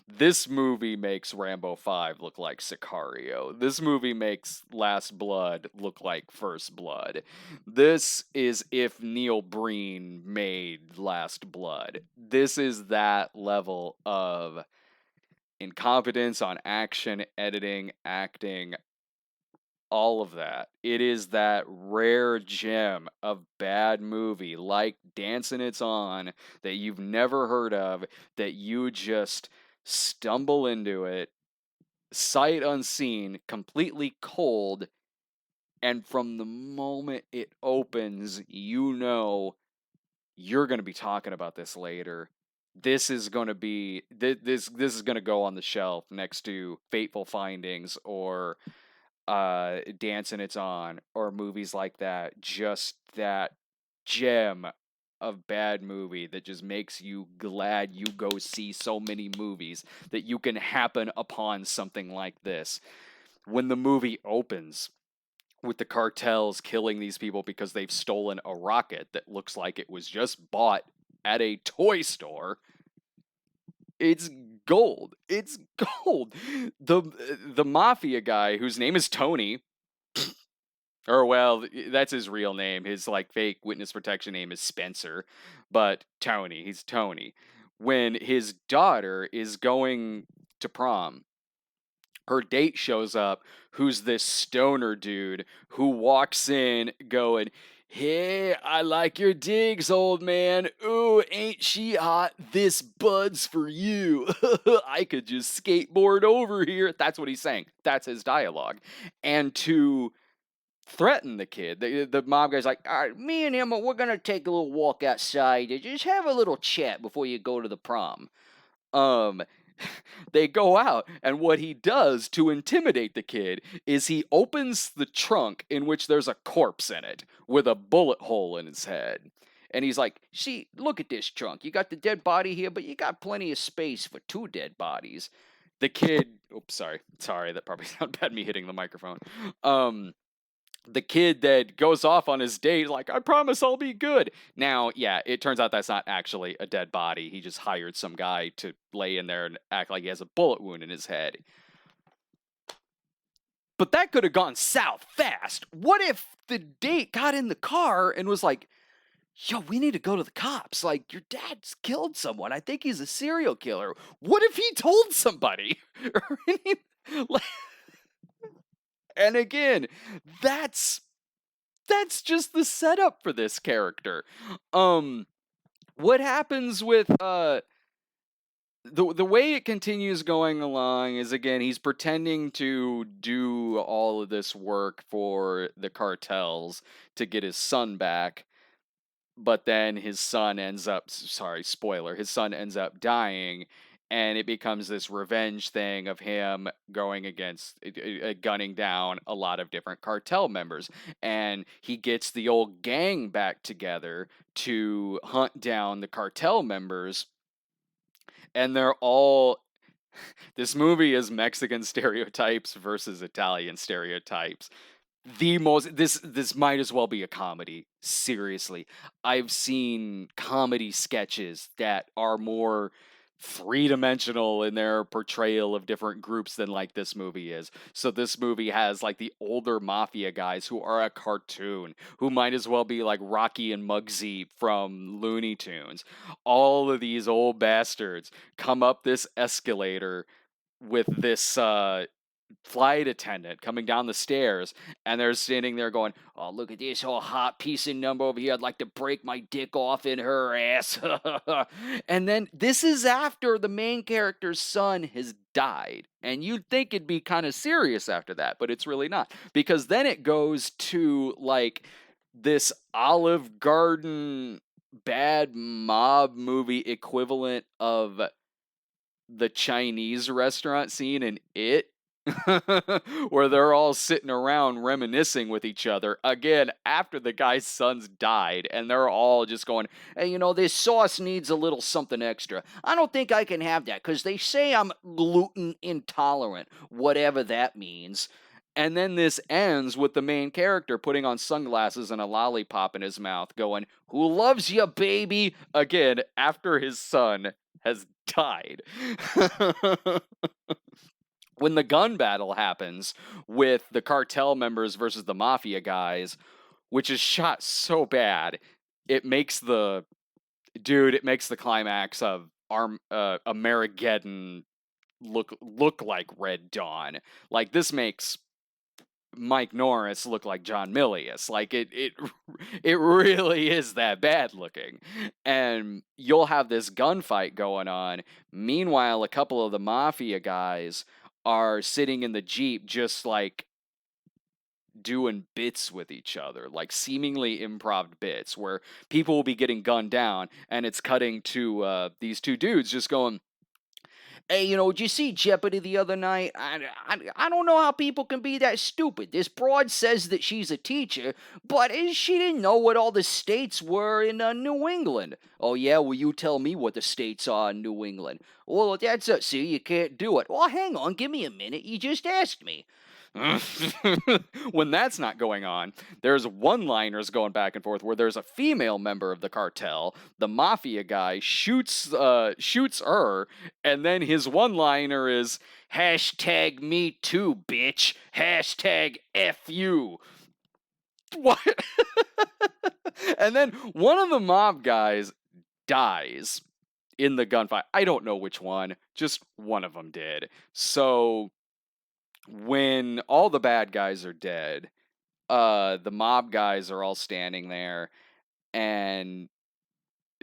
S1: this movie makes Rambo 5 look like Sicario. This movie makes Last Blood look like First Blood. This is if Neil Breen made Last Blood. This is that level of incompetence on action, editing, acting, all of that. It is that rare gem of bad movie like Dancing It's On that you've never heard of, that you just stumble into it, sight unseen, completely cold, and from the moment it opens, you know you're going to be talking about this later. This is going to be this is going to go on the shelf next to Fateful Findings or Dancing It's On or movies like that. Just that gem of bad movie that just makes you glad you go see so many movies that you can happen upon something like this. When the movie opens with the cartels killing these people because they've stolen a rocket that looks like it was just bought at a toy store, it's gold. It's gold. The mafia guy whose name is Tony, or well, that's his real name. His like fake witness protection name is Spencer, but Tony, he's Tony. When his daughter is going to prom, her date shows up, who's this stoner dude who walks in going, "Hey, I like your digs, old man. Ooh, ain't she hot? This bud's for you. I could just skateboard over here." That's what he's saying. That's his dialogue. And to threaten the kid, the mom guy's like, "All right, me and him, we're going to take a little walk outside and just have a little chat before you go to the prom." Um, they go out, and what he does to intimidate the kid is he opens the trunk in which there's a corpse in it with a bullet hole in his head. And he's like, "See, look at this trunk. You got the dead body here, but you got plenty of space for two dead bodies." The kid, oops, sorry, that probably sounded bad, me hitting the microphone. The kid that goes off on his date, like, "I promise I'll be good." Now, yeah, it turns out that's not actually a dead body. He just hired some guy to lay in there and act like he has a bullet wound in his head. But that could have gone south fast. What if the date got in the car and was like, "Yo, we need to go to the cops. Like, your dad's killed someone. I think he's a serial killer." What if he told somebody? And again, that's just the setup for this character. What happens with the way it continues going along is, again, he's pretending to do all of this work for the cartels to get his son back, but then his son ends up, sorry, spoiler, his son ends up dying, and it becomes this revenge thing of him going against, gunning down a lot of different cartel members. And he gets the old gang back together to hunt down the cartel members, and they're all. This movie is Mexican stereotypes versus Italian stereotypes. This might as well be a comedy. Seriously, I've seen comedy sketches that are more three-dimensional in their portrayal of different groups than like this movie is. So this movie has like the older mafia guys who are a cartoon, who might as well be like Rocky and Muggsy from Looney Tunes. All of these old bastards come up this escalator with this flight attendant coming down the stairs, and they're standing there going, "Oh, look at this whole hot piece of number over here. I'd like to break my dick off in her ass." And then this is after the main character's son has died, and you'd think it'd be kind of serious after that, but it's really not, because then it goes to like this Olive Garden bad mob movie equivalent of the Chinese restaurant scene in It, where they're all sitting around reminiscing with each other again after the guy's sons died, and they're all just going, hey, you know, this sauce needs a little something extra. I don't think I can have that because they say I'm gluten intolerant, whatever that means. And then this ends with the main character putting on sunglasses and a lollipop in his mouth, going, who loves you, baby? Again, after his son has died. When the gun battle happens with the cartel members versus the mafia guys, which is shot so bad, it makes the climax of Armageddon look like Red Dawn. Like, this makes Mike Norris look like John Milius. Like, it really is that bad looking. And you'll have this gunfight going on. Meanwhile, a couple of the mafia guys are sitting in the Jeep just like doing bits with each other, like seemingly improv bits where people will be getting gunned down and it's cutting to these two dudes just going, hey, you know, did you see Jeopardy the other night? I don't know how people can be that stupid. This broad says that she's a teacher, but she didn't know what all the states were in New England. Oh, yeah? Well, you tell me what the states are in New England. Well, that's it. See, you can't do it. Well, hang on. Give me a minute. You just asked me. When that's not going on, there's one-liners going back and forth where there's a female member of the cartel, the mafia guy shoots her, and then his one-liner is hashtag me too, bitch, hashtag F you. What? And then one of the mob guys dies in the gunfight. I don't know which one, just one of them did. So when all the bad guys are dead, the mob guys are all standing there, and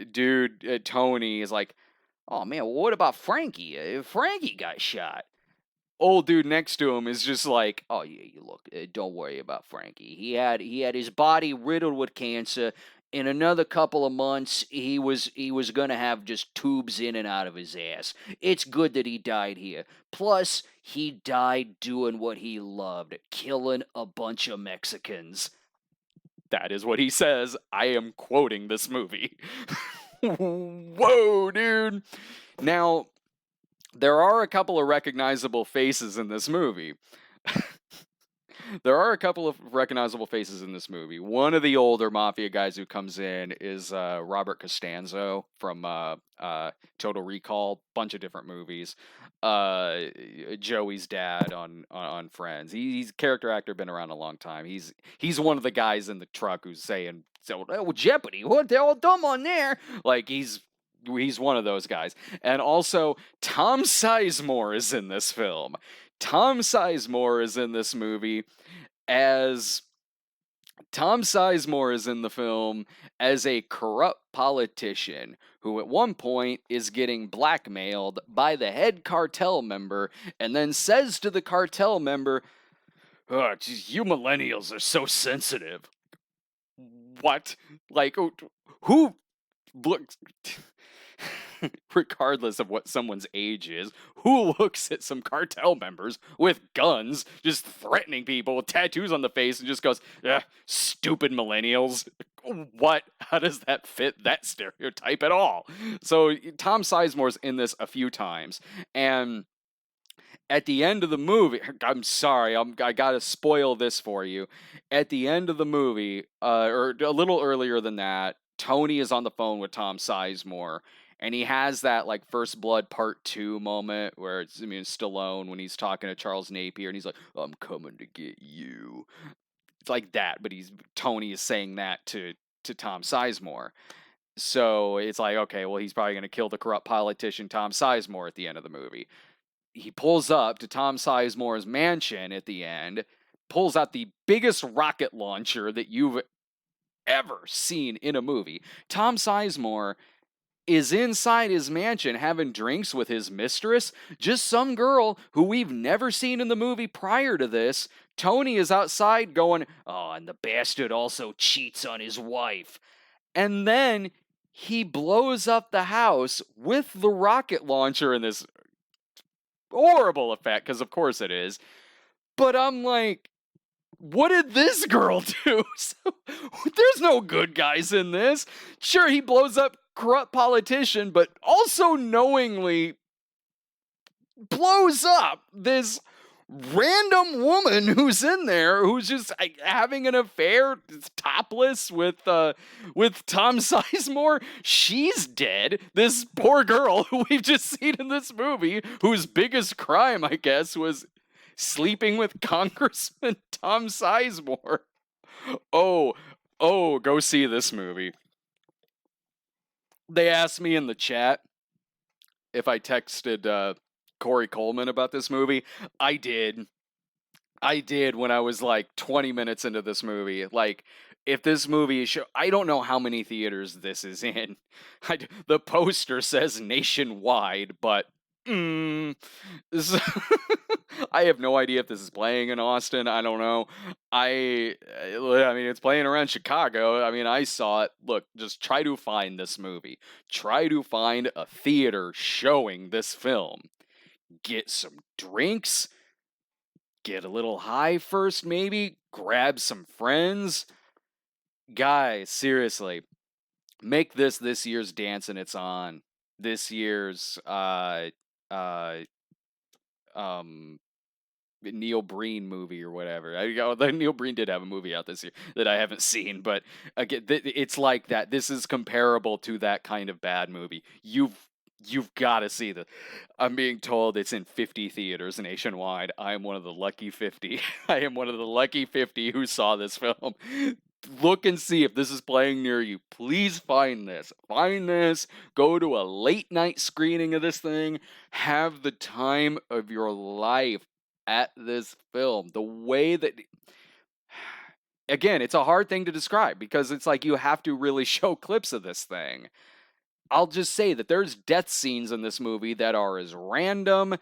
S1: dude, Tony is like, oh man, well, what about Frankie? Frankie got shot. Old dude next to him is just like, oh yeah, you look, don't worry about Frankie. He had his body riddled with cancer. In another couple of months, he was gonna have just tubes in and out of his ass. It's good that he died here. Plus, he died doing what he loved, killing a bunch of Mexicans. That is what he says. I am quoting this movie. Whoa, dude. Now, there are a couple of recognizable faces in this movie. There are a couple of recognizable faces in this movie. One of the older mafia guys who comes in is Robert Costanzo from Total Recall, bunch of different movies. Joey's dad on Friends. He's a character actor, been around a long time. He's one of the guys in the truck who's saying, "Oh, Jeopardy, what? They're all dumb on there." Like, he's one of those guys. And also, Tom Sizemore is in this film. Tom Sizemore is in this movie as Tom Sizemore is in the film as a corrupt politician who at one point is getting blackmailed by the head cartel member and then says to the cartel member, oh, geez, you millennials are so sensitive. What? Like, who looks... regardless of what someone's age is, who looks at some cartel members with guns just threatening people with tattoos on the face and just goes, stupid millennials? What? How does that fit that stereotype at all? So Tom Sizemore's in this a few times, and at the end of the movie, I'm sorry, I gotta spoil this for you. At the end of the movie, or a little earlier than that, Tony is on the phone with Tom Sizemore, and he has that, like, First Blood Part 2 moment where it's, Stallone when he's talking to Charles Napier, and he's like, I'm coming to get you. It's like that, but Tony is saying that to Tom Sizemore. So it's like, okay, well, he's probably going to kill the corrupt politician Tom Sizemore at the end of the movie. He pulls up to Tom Sizemore's mansion at the end, pulls out the biggest rocket launcher that you've ever seen in a movie. Tom Sizemore is inside his mansion having drinks with his mistress, just some girl who we've never seen in the movie prior to this. Tony is outside going, oh, and the bastard also cheats on his wife. And then he blows up the house with the rocket launcher in this horrible effect, because of course it is. But I'm like, what did this girl do? So, there's no good guys in this. Sure, he blows up corrupt politician, but also knowingly blows up this random woman who's in there who's just having an affair topless with Tom Sizemore. She's dead. This poor girl who we've just seen in this movie, whose biggest crime, I guess, was sleeping with Congressman Tom Sizemore. Oh, go see this movie. They asked me in the chat if I texted Corey Coleman about this movie. I did when I was like 20 minutes into this movie. Like, if this movie is I don't know how many theaters this is in. The poster says nationwide, but I have no idea if this is playing in Austin. I don't know. I mean, it's playing around Chicago. I mean, I saw it. Look, just try to find this movie. Try to find a theater showing this film. Get some drinks. Get a little high first, maybe. Grab some friends. Guys, seriously. Make this year's Dancing It's On. This year's Neil Breen movie or whatever. Neil Breen did have a movie out this year that I haven't seen, but again, it's like that. This is comparable to that kind of bad movie. You've got to see this. I'm being told it's in 50 theaters nationwide. I am one of the lucky 50. I am one of the lucky 50 who saw this film. Look and see if this is playing near you. Please find this. Find this. Go to a late night screening of this thing. Have the time of your life at this film. The way that... Again, it's a hard thing to describe because it's like you have to really show clips of this thing. I'll just say that there's death scenes in this movie that are as random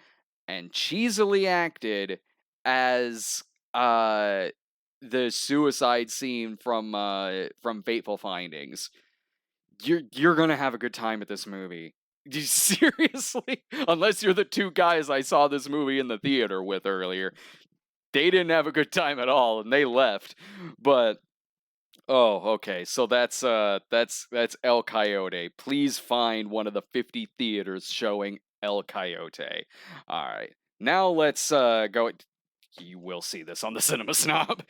S1: and cheesily acted as the suicide scene from Fateful Findings. You're gonna have a good time at this movie. Seriously? Unless you're the two guys I saw this movie in the theater with earlier. They didn't have a good time at all and they left. But oh, okay. So that's El Coyote. Please find one of the 50 theaters showing El Coyote. All right. Now let's go. You will see this on the Cinema Snob.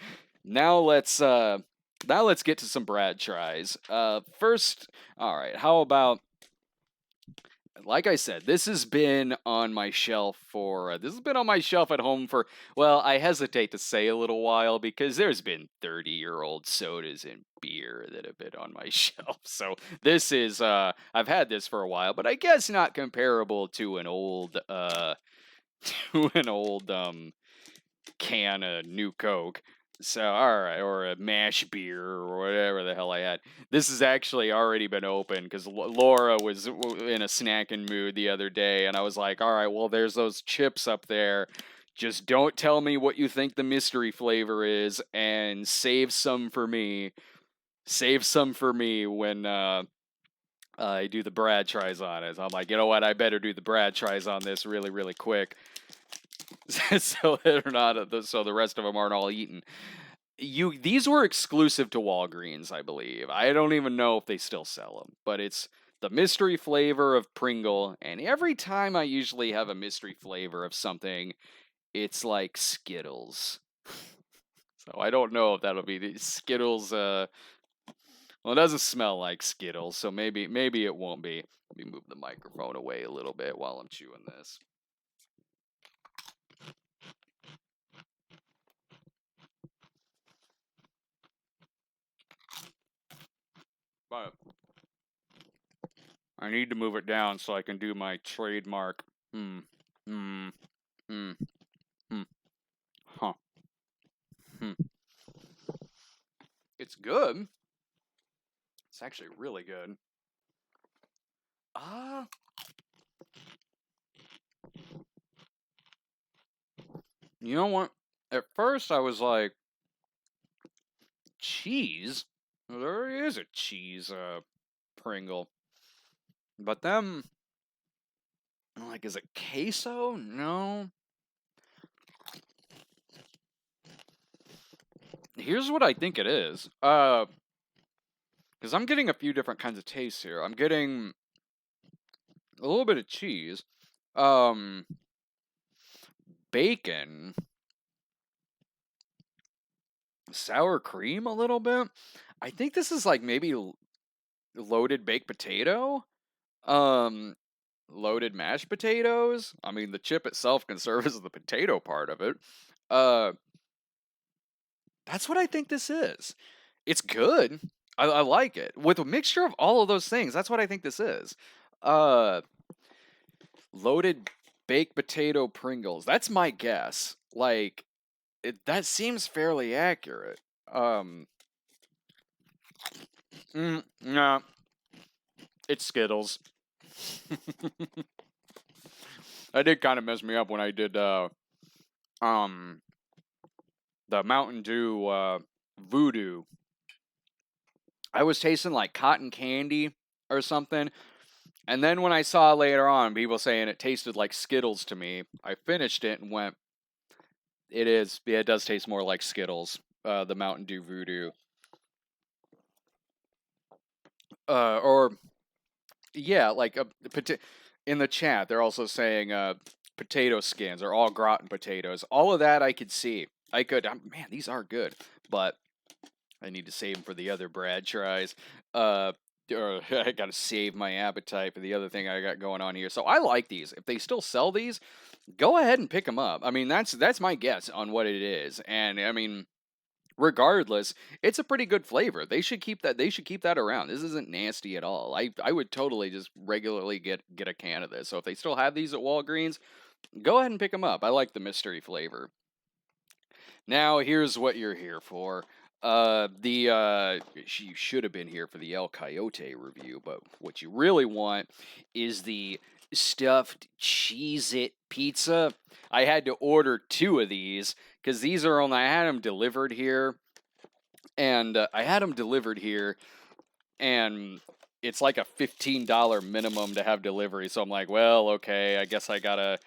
S1: Now let's get to some Brad tries. First, all right. How about, like I said, this has been on my shelf at home for, well, I hesitate to say a little while because there's been 30-year-old sodas and beer that have been on my shelf. So this is, I've had this for a while, but I guess not comparable to an old, can of New Coke. So, alright, or a mash beer, or whatever the hell I had. This has actually already been opened, because Laura was in a snacking mood the other day, and I was like, alright, well, there's those chips up there. Just don't tell me what you think the mystery flavor is, and save some for me. Save some for me when I do the Brad tries on it. I'm like, you know what, I better do the Brad tries on this really, really quick. So they're not, so the rest of them aren't all eaten. These were exclusive to Walgreens, I believe. I don't even know if they still sell them, but it's the mystery flavor of Pringle, and every time I usually have a mystery flavor of something, it's like Skittles. So I don't know if that'll be the Skittles. Well, it doesn't smell like Skittles, so maybe it won't be. Let me move the microphone away a little bit while I'm chewing this. But I need to move it down so I can do my trademark. Huh. It's good. It's actually really good. You know what? At first I was like, cheese? There is a cheese Pringle. But then I'm like, is it queso? No. Here's what I think it is. Because I'm getting a few different kinds of tastes here. I'm getting a little bit of cheese, bacon, sour cream a little bit. I think this is like maybe loaded baked potato, loaded mashed potatoes. I mean, the chip itself can serve as the potato part of it. Uh, that's what I think this is. It's good. I like it. With a mixture of all of those things, that's what I think this is. Uh, loaded baked potato Pringles. That's my guess. Like, that seems fairly accurate. Nah, it's Skittles. That did kind of mess me up when I did the Mountain Dew Voodoo. I was tasting like cotton candy or something, and then when I saw later on people saying it tasted like Skittles to me, I finished it and went, it does taste more like Skittles, the Mountain Dew Voodoo. Or yeah, like in the chat they're also saying potato skins are all gratin potatoes. All of that I could see. Man, these are good, but I need to save them for the other Brad tries. Or I gotta save my appetite for the other thing I got going on here. So I like these. If they still sell these, go ahead and pick them up. I mean, that's my guess on what it is. And I mean, regardless, it's a pretty good flavor. They should keep that. They should keep that around. This isn't nasty at all. I would totally just regularly get a can of this. So if they still have these at Walgreens, go ahead and pick them up. I like the mystery flavor. Now here's what you're here for. You should have been here for the El Coyote review, but what you really want is the stuffed Cheeze-It Pizza. I had to order 2 of these because these are only, I had them delivered here, and it's like a $15 minimum to have delivery. So I'm like, well, okay, I guess I gotta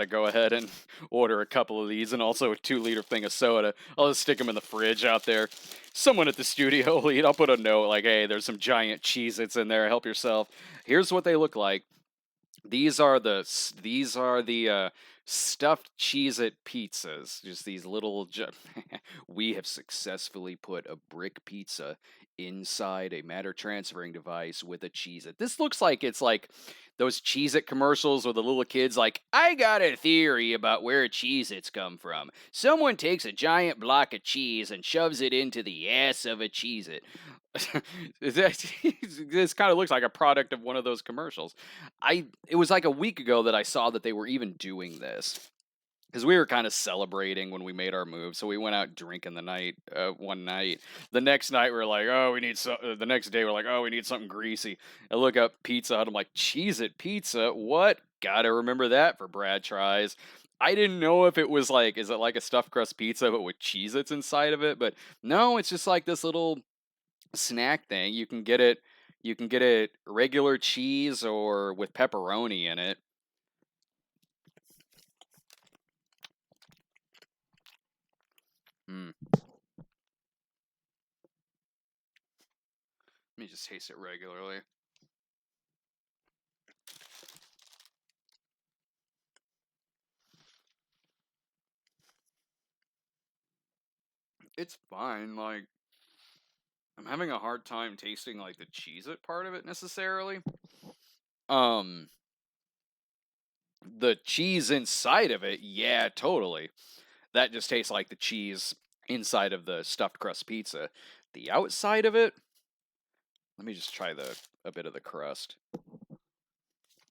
S1: go ahead and order a couple of these, and also a 2-liter thing of soda. I'll just stick them in the fridge out there. Someone at the studio will eat. I'll put a note like, hey, there's some giant Cheez-Its in there. Help yourself. Here's what they look like. These are the stuffed Cheez-It pizzas. Just these little... We have successfully put a brick pizza inside a matter transferring device with a Cheez-It. This looks like it's like those Cheez-It commercials where the little kids like, I got a theory about where Cheez-Its come from. Someone takes a giant block of cheese and shoves it into the ass of a Cheez-It. This kind of looks like a product of one of those commercials. It was like a week ago that I saw that they were even doing this. Because we were kind of celebrating when we made our move, so we went out drinking one night. The next night, we were like, oh, we need the next day, we're like, oh, we need something greasy. I look up Pizza Hut, I'm like, Cheez-It Pizza? What? Gotta remember that for Brad tries. I didn't know if it was like, is it like a stuffed crust pizza, but with Cheez-Its inside of it? But no, it's just like this little snack thing. You can get it regular cheese or with pepperoni in it. Let me just taste it regularly. It's fine. Like, I'm having a hard time tasting like the Cheez-It part of it necessarily. The cheese inside of it, yeah, totally. That just tastes like the cheese inside of the stuffed crust pizza. The outside of it, let me just try a bit of the crust.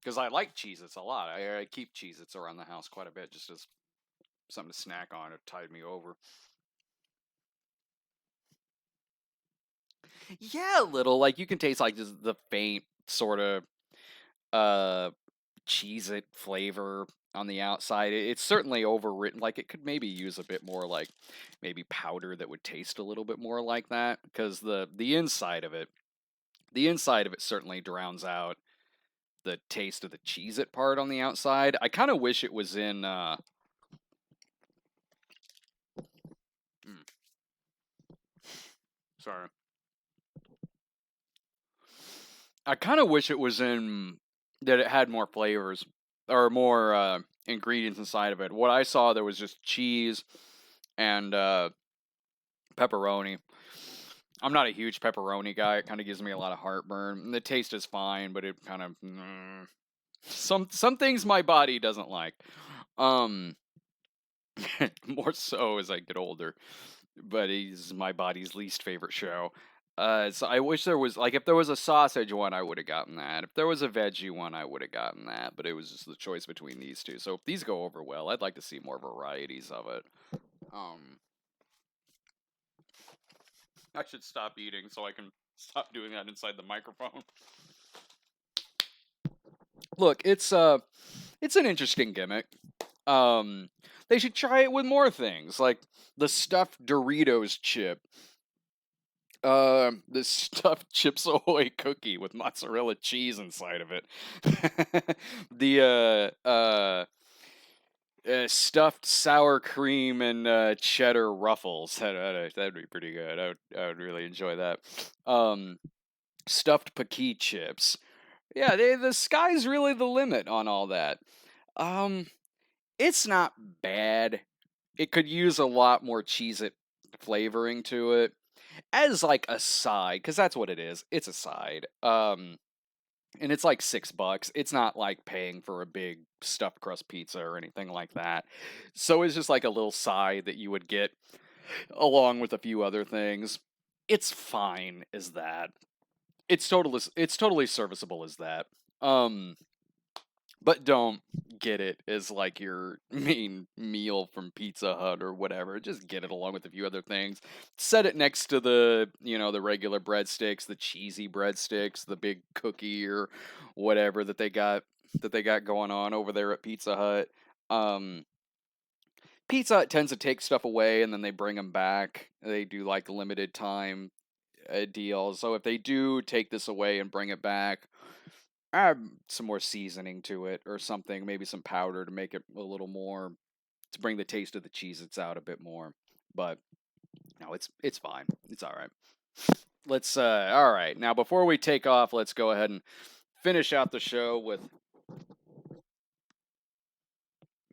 S1: Because I like Cheez-Its a lot. I keep Cheez-Its around the house quite a bit just as something to snack on. It tied me over. Yeah, a little. Like, you can taste like just the faint sort of Cheez-It flavor on the outside. It's certainly overwritten. Like, it could maybe use a bit more, like, maybe powder that would taste a little bit more like that. Because the inside of it certainly drowns out the taste of the Cheez-It part on the outside. I kind of wish it was in sorry. I kind of wish it was in that it had more flavors or more ingredients inside of it. What I saw there was just cheese and pepperoni. I'm not a huge pepperoni guy. It kind of gives me a lot of heartburn. And the taste is fine, but it kind of some things my body doesn't like. More so as I get older. But he's my body's least favorite show. So I wish there was like if there was a sausage one, I would have gotten that. If there was a veggie one, I would have gotten that. But it was just the choice between these two. So if these go over well, I'd like to see more varieties of it. I should stop eating so I can stop doing that inside the microphone. Look, it's an interesting gimmick. They should try it with more things, like the stuffed Doritos chip. The stuffed Chips Ahoy cookie with mozzarella cheese inside of it. The stuffed sour cream and cheddar ruffles. That'd be pretty good. I would really enjoy that. Stuffed Paquis chips. Yeah, the sky's really the limit on all that. It's not bad. It could use a lot more Cheez-It flavoring to it as like a side, because that's what it is. It's a side. And it's like $6. It's not like paying for a big stuffed crust pizza or anything like that. So it's just like a little side that you would get along with a few other things. It's fine as that. It's totally serviceable as that. But don't get it as like your main meal from Pizza Hut or whatever. Just get it along with a few other things. Set it next to the regular breadsticks, the cheesy breadsticks, the big cookie or whatever that they got going on over there at Pizza Hut. Pizza Hut tends to take stuff away and then they bring them back. They do like limited time deals. So if they do take this away and bring it back, add some more seasoning to it or something, maybe some powder to make it a little more, to bring the taste of the Cheez-Its out a bit more. But no, it's fine. It's all right. Let's all right. Now before we take off, let's go ahead and finish out the show with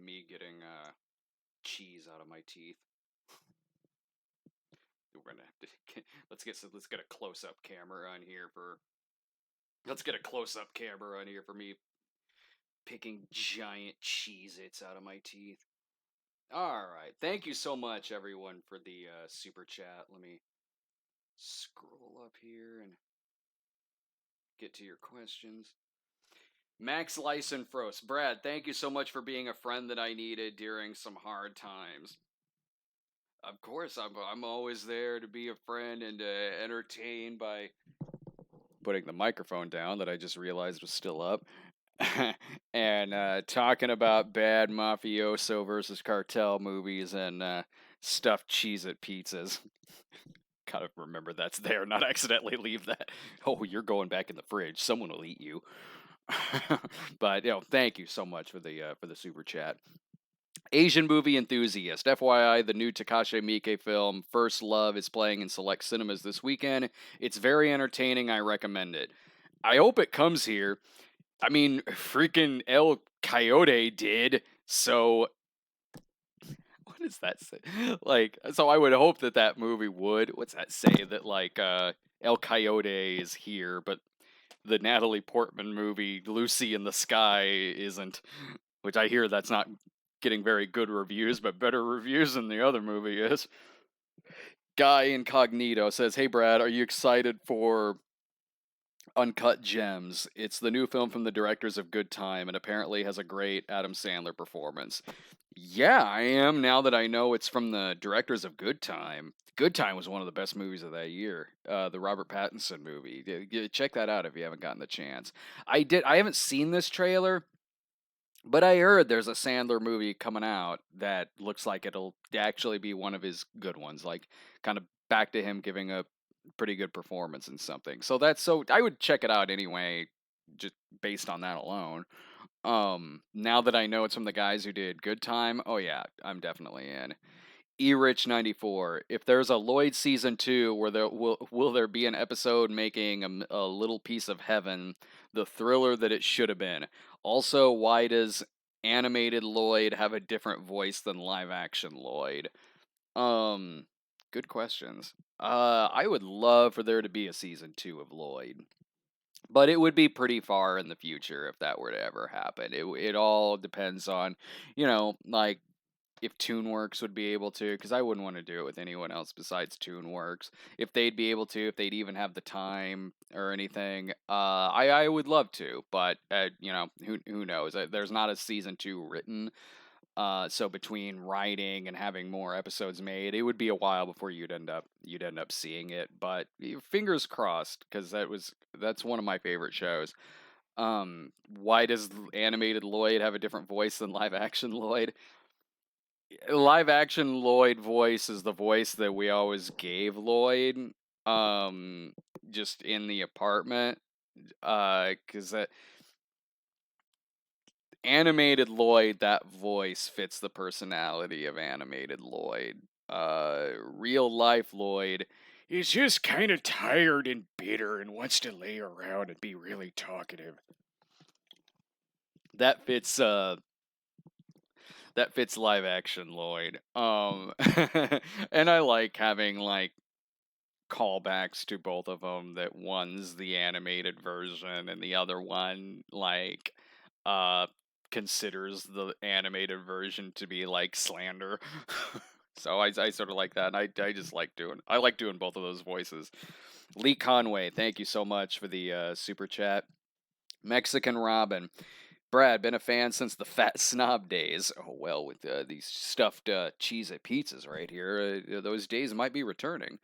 S1: me getting cheese out of my teeth. We're gonna have to let's get a close-up camera on here for Let's get a close-up camera on here for me picking giant Cheez-Its out of my teeth. Alright, thank you so much, everyone, for the super chat. Let me scroll up here and get to your questions. Max Lysenfros. Brad, thank you so much for being a friend that I needed during some hard times. Of course, I'm always there to be a friend and entertain by putting the microphone down that I just realized was still up, and talking about bad mafioso versus cartel movies and stuffed Cheez-It pizzas. Gotta remember that's there, not accidentally leave that. Oh, you're going back in the fridge. Someone will eat you. But thank you so much for the super chat. Asian movie enthusiast. FYI, the new Takashi Miike film, First Love, is playing in select cinemas this weekend. It's very entertaining. I recommend it. I hope it comes here. I mean, freaking El Coyote did, so what does that say? Like, so I would hope that movie would. What's that say? That, like, El Coyote is here, but the Natalie Portman movie, Lucy in the Sky, isn't. Which I hear that's not getting very good reviews, but better reviews than the other movie is. Guy Incognito says, "Hey Brad, are you excited for Uncut Gems? It's the new film from the directors of Good Time and apparently has a great Adam Sandler performance." Yeah, I am, now that I know it's from the directors of Good Time. Good Time was one of the best movies of that year. The Robert Pattinson movie. Check that out if you haven't gotten the chance. I haven't seen this trailer, but I heard there's a Sandler movie coming out that looks like it'll actually be one of his good ones, like kind of back to him giving a pretty good performance in something. So I would check it out anyway, just based on that alone. Now that I know it's from the guys who did Good Time, oh yeah, I'm definitely in. E-Rich94, if there's a Lloyd season 2, where will there be an episode making a little piece of heaven, the thriller that it should have been? Also, why does animated Lloyd have a different voice than live action Lloyd? Good questions. I would love for there to be a season 2 of Lloyd, but it would be pretty far in the future if that were to ever happen. It all depends on, like, if TuneWorks would be able to, because I wouldn't want to do it with anyone else besides TuneWorks. If they'd be able to, if they'd even have the time or anything, I would love to. But who knows? There's not a season 2 written. So between writing and having more episodes made, it would be a while before you'd end up seeing it. But fingers crossed, because that's one of my favorite shows. Why does animated Lloyd have a different voice than live action Lloyd? Live action Lloyd voice is the voice that we always gave Lloyd, just in the apartment, because that animated Lloyd, that voice fits the personality of animated Lloyd. Real life Lloyd is just kind of tired and bitter and wants to lay around and be really talkative. That fits live action Lloyd. And I like having like callbacks to both of them, that one's the animated version and the other one like considers the animated version to be like slander. So I sort of like that, and I just like doing both of those voices. Lee Conway, thank you so much for the super chat. Mexican Robin, Brad, been a fan since the Fat Snob days. Oh, well, with these stuffed Cheeze-It pizzas right here, those days might be returning.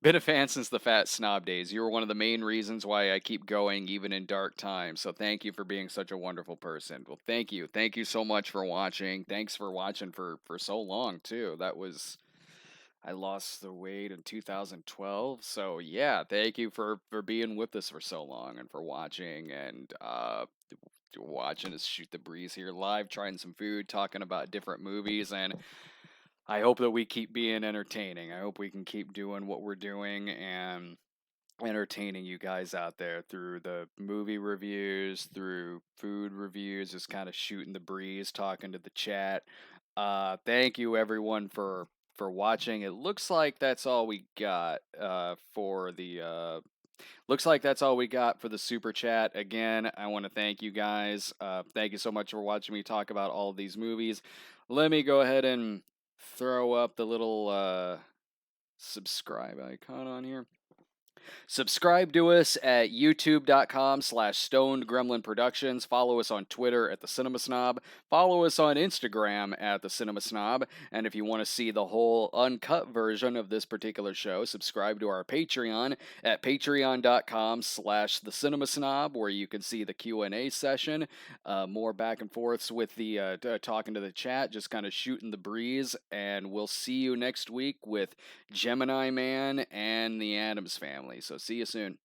S1: Been a fan since the Fat Snob days. You were one of the main reasons why I keep going, even in dark times. So thank you for being such a wonderful person. Well, thank you. Thank you so much for watching. Thanks for watching for so long, too. I lost the weight in 2012. So, yeah, thank you for being with us for so long and for watching and watching us shoot the breeze here live, trying some food, talking about different movies, and I hope that we keep being entertaining. I hope we can keep doing what we're doing and entertaining you guys out there through the movie reviews, through food reviews, just kind of shooting the breeze, talking to the chat. Thank you everyone for watching. It looks like that's all we got for the super chat. Again, I want to thank you guys. Thank you so much for watching me talk about all of these movies. Let me go ahead and throw up the little subscribe icon on here. Subscribe to us at youtube.com/Stoned Gremlin Productions. Follow us on Twitter at The Cinema Snob. Follow us on Instagram at The Cinema Snob. And if you want to see the whole uncut version of this particular show, subscribe to our Patreon at patreon.com/The Cinema Snob, where you can see the Q&A session, more back and forths with the talking to the chat, just kind of shooting the breeze. And we'll see you next week with Gemini Man and the Addams Family. So see you soon.